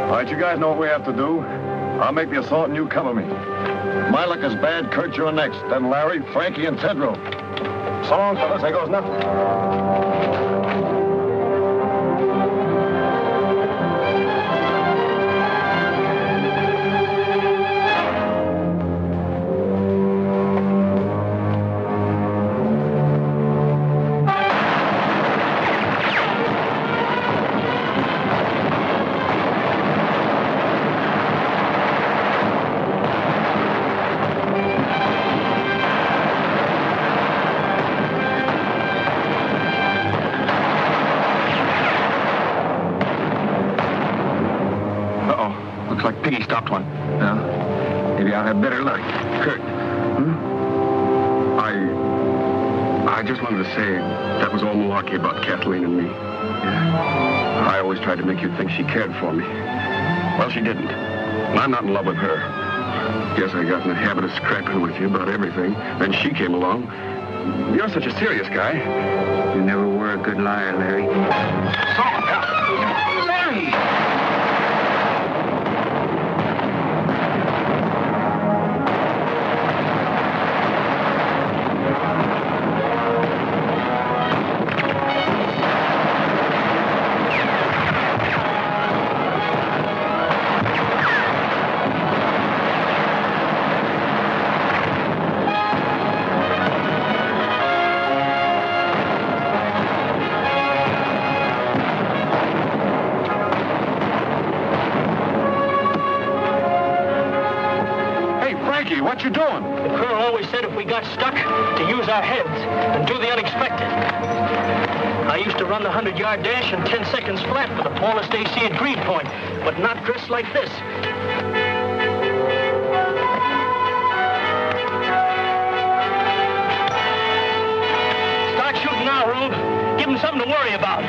Speaker 19: All right, you guys know what we have to do. I'll make the assault and you cover me. If my luck is bad, Kurt, you're next. Then Larry, Frankie, and Tedrow.
Speaker 4: So long, fellas. There goes nothing.
Speaker 3: Larry. Kurt. I just wanted to say that was all malarkey about Kathleen and me. Yeah. I always tried to make you think she cared for me. Well, she didn't. And I'm not in love with her. Guess I got in the habit of scrapping with you about everything. Then she came along. You're such a serious guy.
Speaker 12: You never were a good liar, Larry.
Speaker 3: Larry!
Speaker 5: What you doing? The colonel always said if we got stuck, to use our heads and do the unexpected. I used to run the 100-yard dash in 10 seconds flat for the tallest AC at Greenpoint, but not dressed like this. Start shooting now, Rube. Give him something to worry about.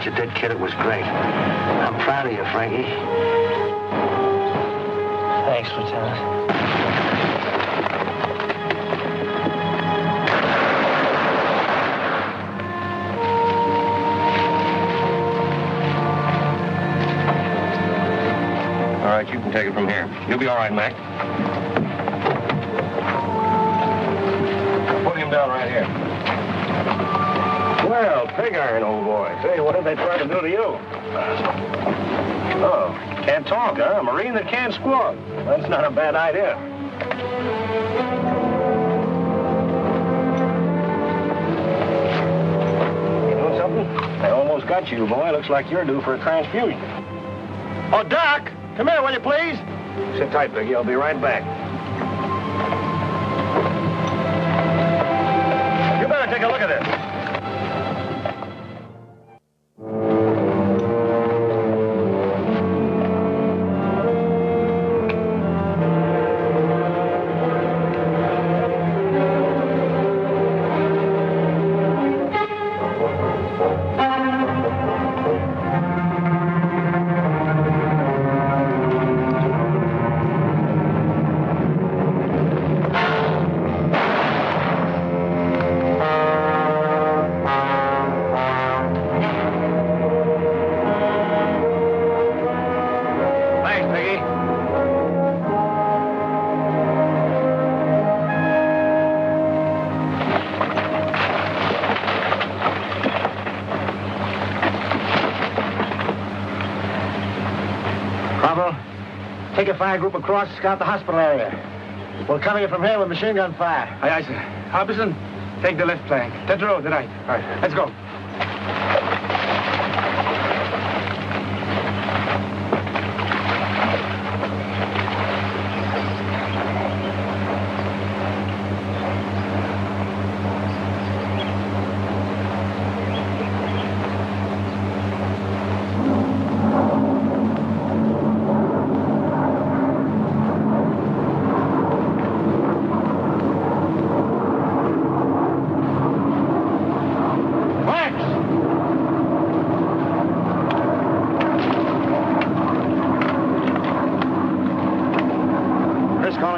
Speaker 6: You did, kid. It was great. I'm proud of you, Frankie.
Speaker 5: Thanks, Lieutenant.
Speaker 4: All right, you can take it from here. You'll be all right, Mac. Put him down right here. Well, pig iron, old boy. Say, what did they try to do to you? Oh, can't talk, huh? A Marine that can't squawk. That's not a bad idea. You know something? I almost got you, boy. Looks like you're due for a transfusion. Oh, Doc! Come here, will you, please? Sit tight, Biggie. I'll be right back. You better take a look at this.
Speaker 1: Take a fire group across, scout the hospital area. We'll cover you from here with machine gun fire.
Speaker 8: Aye, sir. Harbison, take the left flank. Tetro, the right. All right, let's go.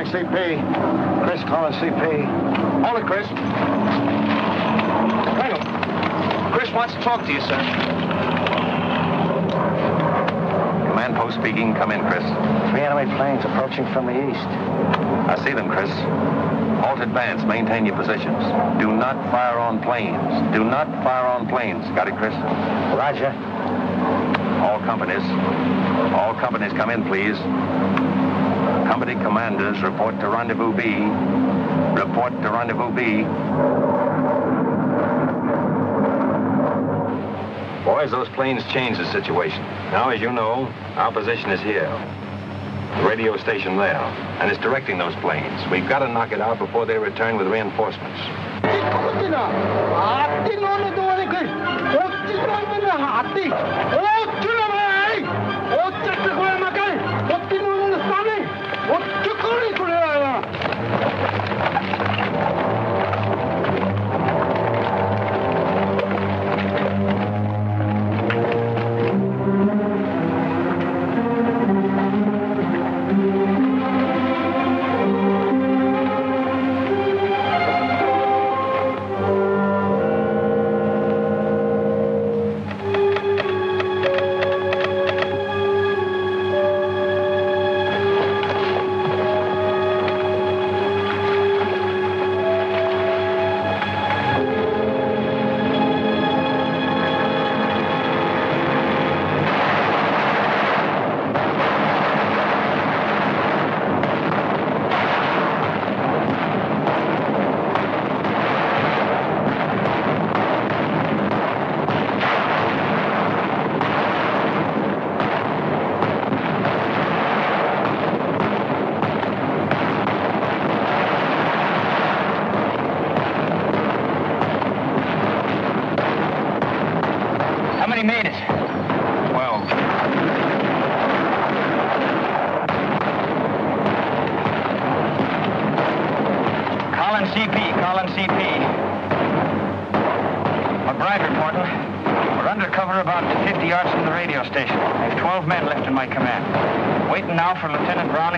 Speaker 1: CP. Chris calling CP.
Speaker 5: Hold it, Chris. Colonel, Chris wants to talk to you, sir.
Speaker 2: Command post speaking. Come in, Chris.
Speaker 1: 3 enemy planes approaching from the east.
Speaker 2: I see them, Chris. Halt advance. Maintain your positions. Do not fire on planes. Do not fire on planes. Got it, Chris?
Speaker 1: Roger.
Speaker 2: All companies come in, please. Company commanders, report to Rendezvous B. Report to Rendezvous B. Boys, those planes changed the situation. Now, as you know, our position is here. The radio station there. And it's directing those planes. We've got to knock it out before they return with reinforcements.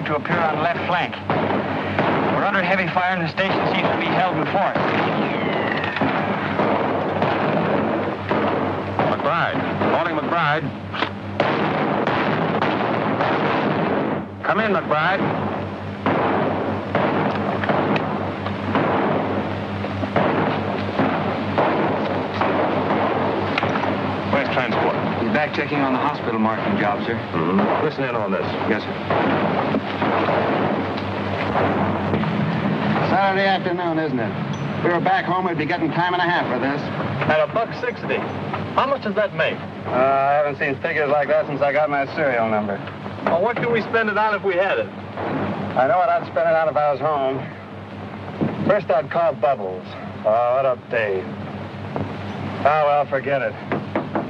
Speaker 5: To appear on the left flank. We're under heavy fire and the station seems to be held in force.
Speaker 2: McBride. Calling McBride. Come in, McBride. Where's transport?
Speaker 8: He's back checking on the hospital marking job, sir.
Speaker 2: Mm-hmm. Listen in on this.
Speaker 8: Yes, sir.
Speaker 20: Saturday afternoon, isn't it? If we were back home, we'd be getting time and a half for this.
Speaker 2: At $1.60. How much does that make?
Speaker 20: I haven't seen figures like that since I got my serial number.
Speaker 2: Well, what can we spend it on if we had it?
Speaker 20: I know what I'd spend it on if I was home. First, I'd call Bubbles. Oh, what a day. Oh, well, forget it.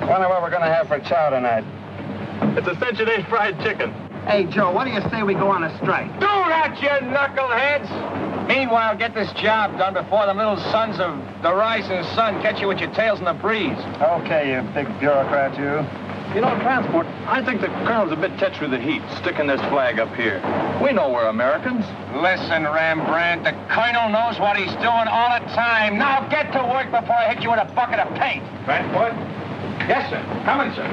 Speaker 20: Wonder what we're going to have for chow tonight.
Speaker 2: It's a cinch-a-day fried chicken.
Speaker 20: Hey, Joe, what do you say we go on a strike?
Speaker 17: Do that, you knuckleheads! Meanwhile, get this job done before the little sons of the rising sun catch you with your tails in the breeze.
Speaker 20: Okay, you big bureaucrat, you.
Speaker 2: You know, transport, I think the colonel's a bit touched with the heat, sticking this flag up here. We know we're Americans.
Speaker 17: Listen, Rembrandt, the colonel knows what he's doing all the time. Now get to work before I hit you with a bucket of paint.
Speaker 2: Transport?
Speaker 17: Yes, sir. Coming, sir.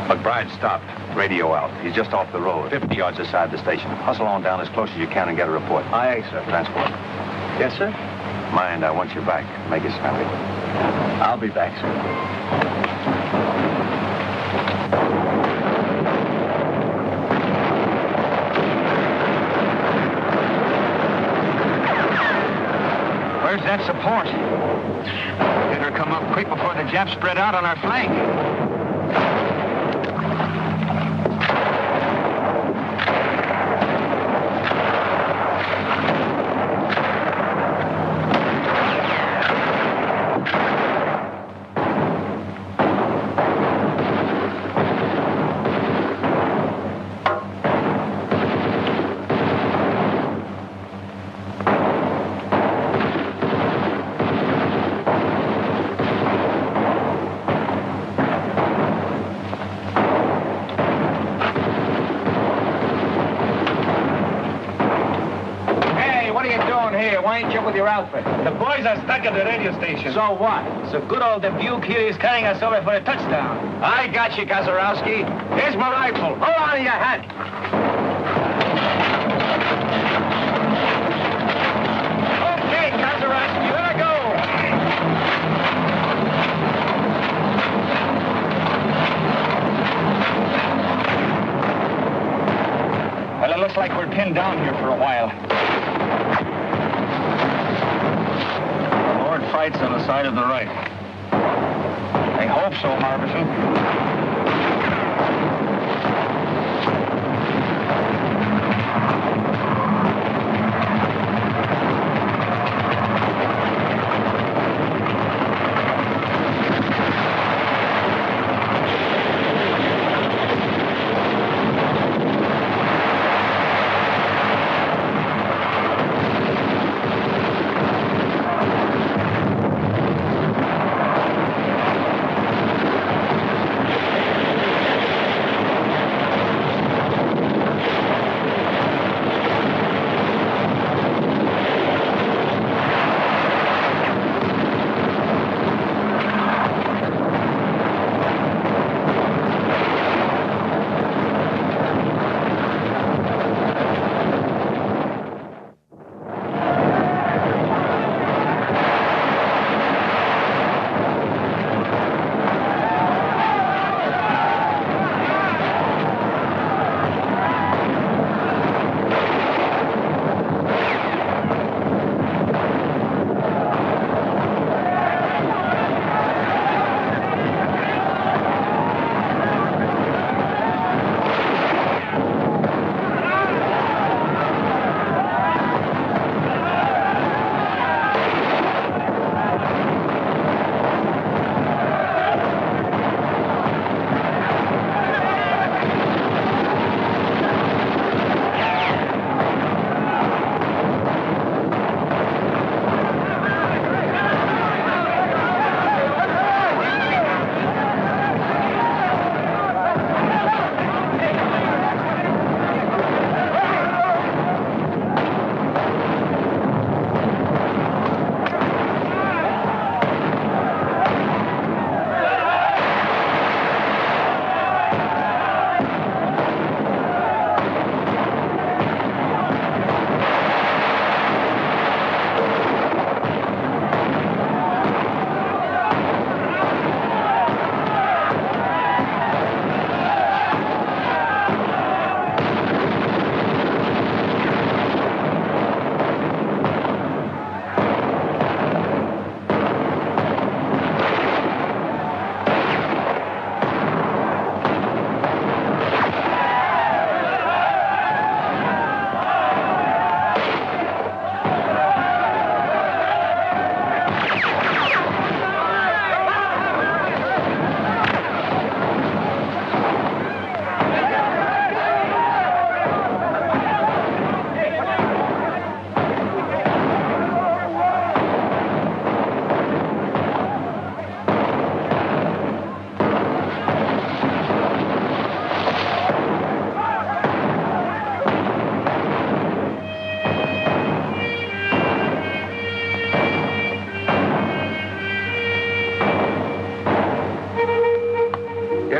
Speaker 2: McBride stopped. Radio out. He's just off the road, 50 yards aside the station. Hustle on down as close as you can and get a report.
Speaker 20: Aye, sir.
Speaker 2: Transport.
Speaker 20: Yes, sir?
Speaker 2: Mind, I want you back. Make it snappy.
Speaker 20: I'll be back, sir.
Speaker 6: urge that support. Better come up quick before the Japs spread out on our flank.
Speaker 14: Why ain't you with your outfit?
Speaker 20: The boys are stuck at the radio station.
Speaker 14: So what? So good old Dubuque here is carrying us over for a touchdown.
Speaker 6: I got you, Gazarowski. Here's my rifle. Hold on to your hat. Okay, Gazarowski, let her go.
Speaker 14: Well, it looks like we're pinned down here for a while. Fights on the side of the right. I hope so, Harbison.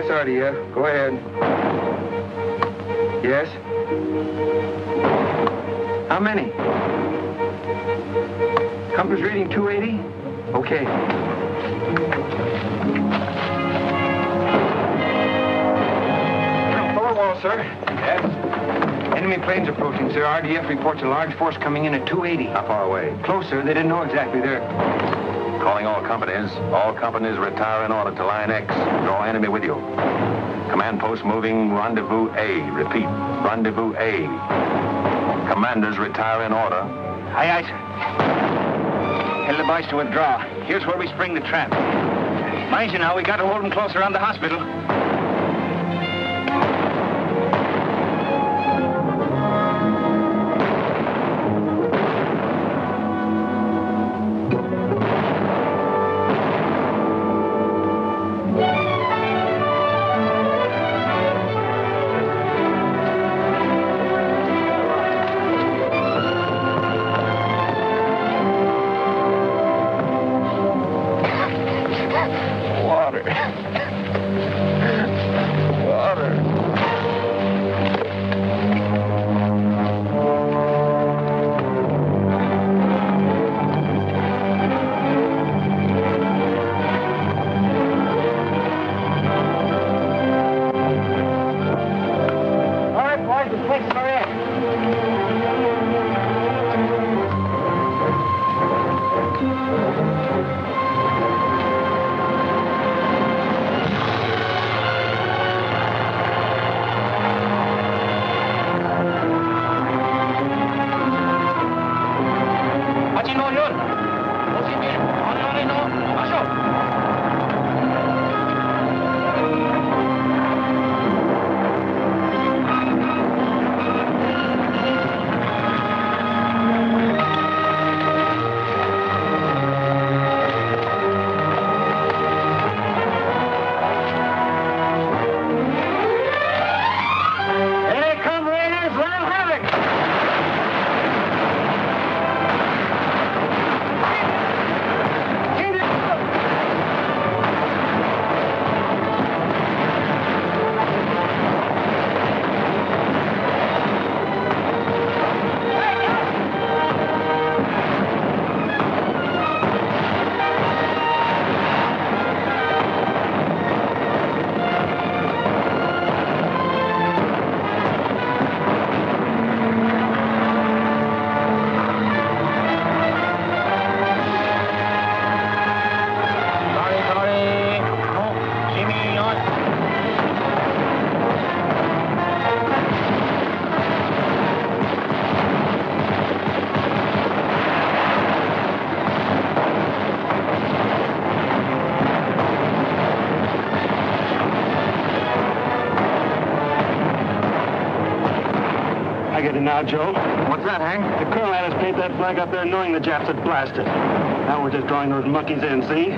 Speaker 12: Sardia. Go ahead. Yes? How many? Compass reading 280? Okay.
Speaker 3: Full wall, sir. Yes.
Speaker 12: Enemy planes approaching, sir. RDF reports a large force coming in at 280.
Speaker 2: How far away?
Speaker 12: Closer. They didn't know exactly. They're...
Speaker 2: Calling all companies. All companies retire in order to line X. Draw enemy with you. Command post moving rendezvous A. Repeat, rendezvous A. Commanders retire in order.
Speaker 12: Aye, aye, sir. Tell the boys to withdraw. Here's where we spring the trap. Mind you now, we got to hold them close around the hospital.
Speaker 20: Now, Joe.
Speaker 12: What's that, Hank?
Speaker 20: The colonel had us paint that flag up there knowing the Japs had blasted. Now we're just drawing those monkeys in, see?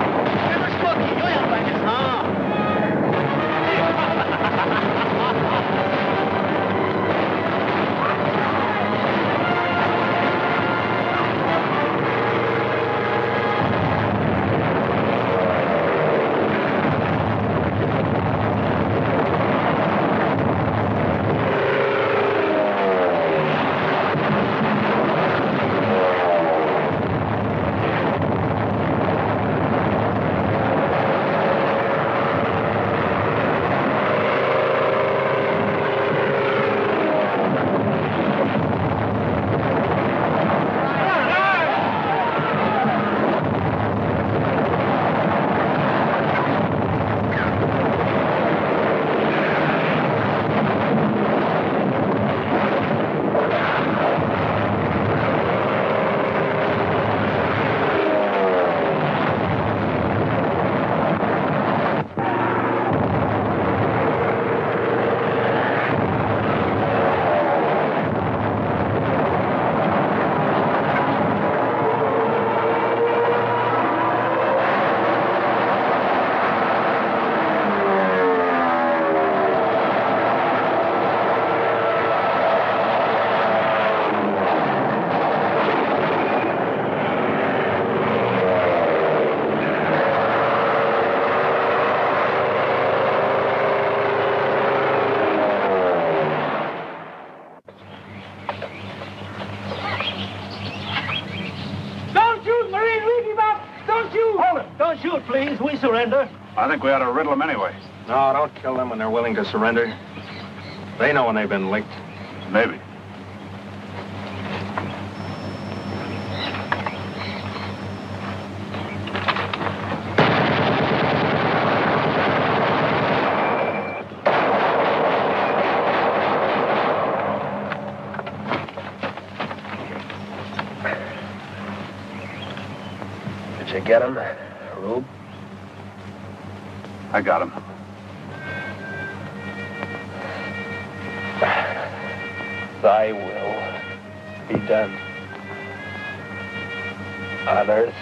Speaker 14: Don't shoot, please. We surrender.
Speaker 3: I think we ought to riddle them anyway.
Speaker 4: No, don't kill them when they're willing to surrender. They know when they've been licked.
Speaker 3: Maybe.
Speaker 4: Did you get him, Rube?
Speaker 3: I got him.
Speaker 4: Thy will be done on earth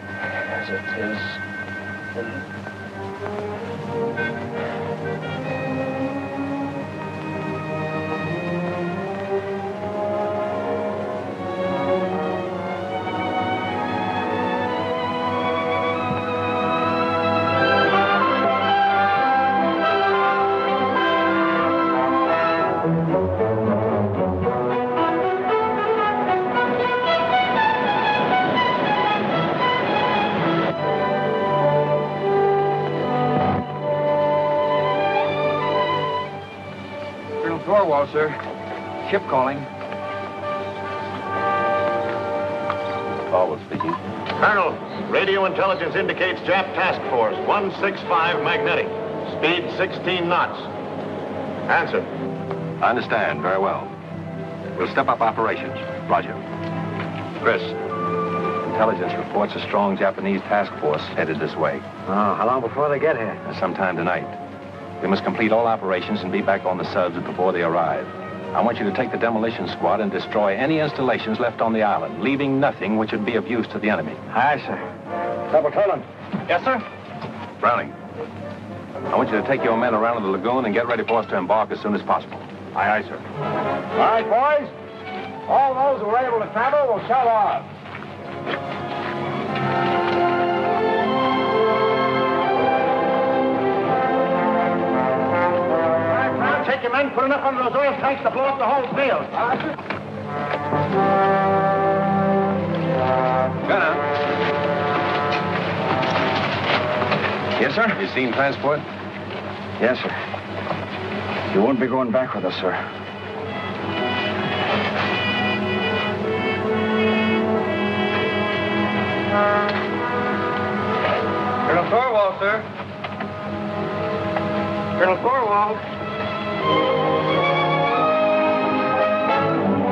Speaker 4: as it is in...
Speaker 12: Thorwald, sir. Ship calling.
Speaker 2: Thorwald speaking.
Speaker 19: Colonel, radio intelligence indicates Jap task force 165 magnetic. Speed 16 knots. Answer.
Speaker 2: I understand. Very well. We'll step up operations. Roger. Chris, intelligence reports a strong Japanese task force headed this way.
Speaker 6: Oh, how long before they get here?
Speaker 2: Sometime tonight. We must complete all operations and be back on the subs before they arrive. I want you to take the demolition squad and destroy any installations left on the island, leaving nothing which would be of use to the enemy.
Speaker 6: Aye, sir. Double Toland.
Speaker 5: Yes, sir?
Speaker 2: Browning, I want you to take your men around to the lagoon and get ready for us to embark as soon as possible.
Speaker 19: Aye, aye, sir.
Speaker 20: All right, boys. All those who are able to travel will shove off.
Speaker 1: Take your men, put enough under those oil tanks to blow up the whole field.
Speaker 2: Gunner.
Speaker 6: Yes, sir?
Speaker 2: You seen transport?
Speaker 6: Yes, sir. You won't be going back with us, sir.
Speaker 12: Colonel Thorwald, sir. Colonel Thorwald.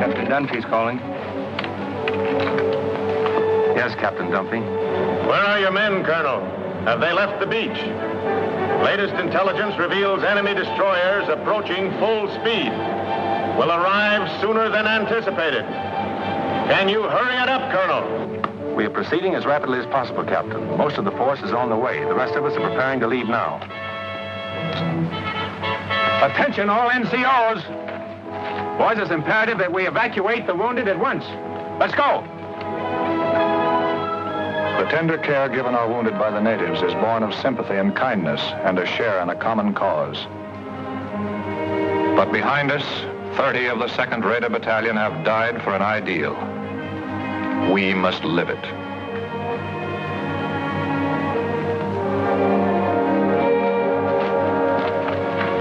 Speaker 2: Captain Dunphy's calling. Yes, Captain Dunphy.
Speaker 19: Where are your men, Colonel? Have they left the beach? Latest intelligence reveals enemy destroyers approaching full speed. Will arrive sooner than anticipated. Can you hurry it up, Colonel?
Speaker 2: We are proceeding as rapidly as possible, Captain. Most of the force is on the way. The rest of us are preparing to leave now.
Speaker 15: Attention, all NCOs. Boys, it's imperative that we evacuate the wounded at once. Let's go.
Speaker 10: The tender care given our wounded by the natives is born of sympathy and kindness and a share in a common cause. But behind us, 30 of the 2nd Raider Battalion have died for an ideal. We must live it.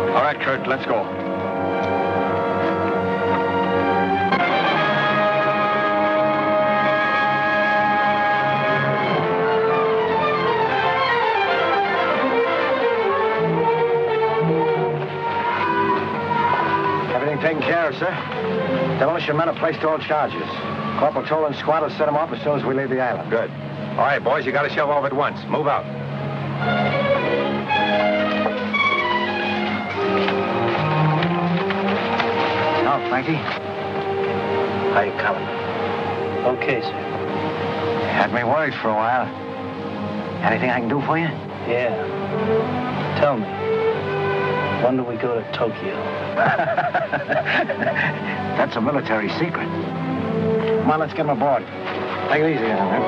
Speaker 19: All right, Kurt, let's go.
Speaker 6: Everything taken care of, sir. Demolition men have placed all charges. Corporal Toland's squad will set them off as soon as we leave the island.
Speaker 2: Good. All right, boys, you got to shove off at once. Move out.
Speaker 6: Now, Frankie. How you coming?
Speaker 5: Okay, sir.
Speaker 6: Had me worried for a while. Anything I can do for you?
Speaker 5: Yeah. Tell me, when do we go to Tokyo?
Speaker 6: That's a military secret. Come on, let's get him aboard. Take it easy, man.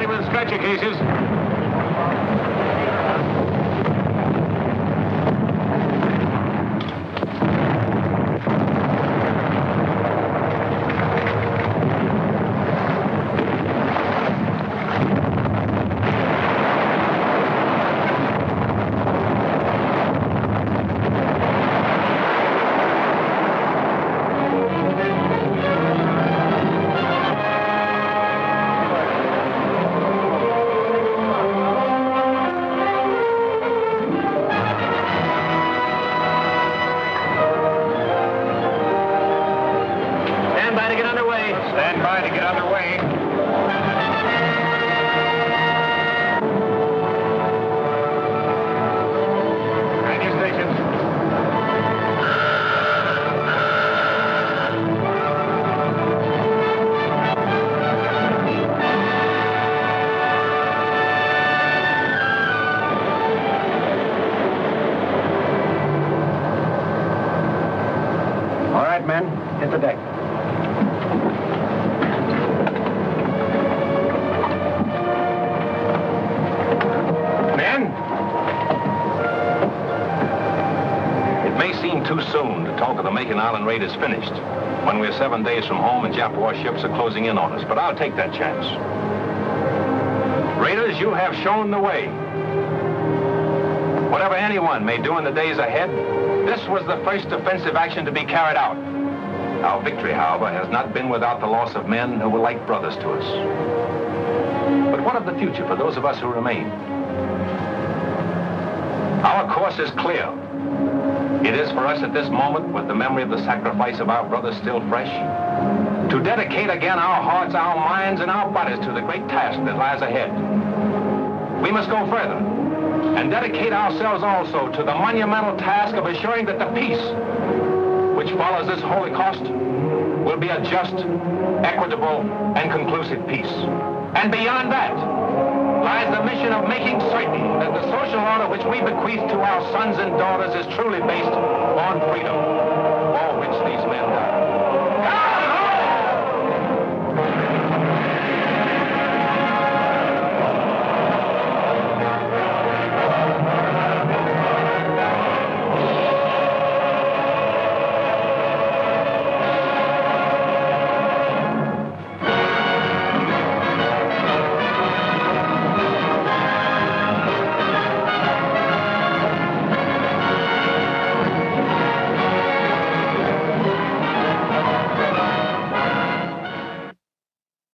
Speaker 19: Everybody with stretcher cases.
Speaker 4: Hit the deck.
Speaker 2: Men! It may seem too soon to talk of the Macon Island raid as finished, when we're 7 days from home and Jap warships are closing in on us, but I'll take that chance. Raiders, you have shown the way. Whatever anyone may do in the days ahead, this was the first offensive action to be carried out. Our victory, however, has not been without the loss of men who were like brothers to us. But what of the future for those of us who remain? Our course is clear. It is for us at this moment, with the memory of the sacrifice of our brothers still fresh, to dedicate again our hearts, our minds, and our bodies to the great task that lies ahead. We must go further and dedicate ourselves also to the monumental task of assuring that the peace which follows this Holocaust will be a just, equitable, and conclusive peace. And beyond that lies the mission of making certain that the social order which we bequeath to our sons and daughters is truly based on freedom, for which these men died.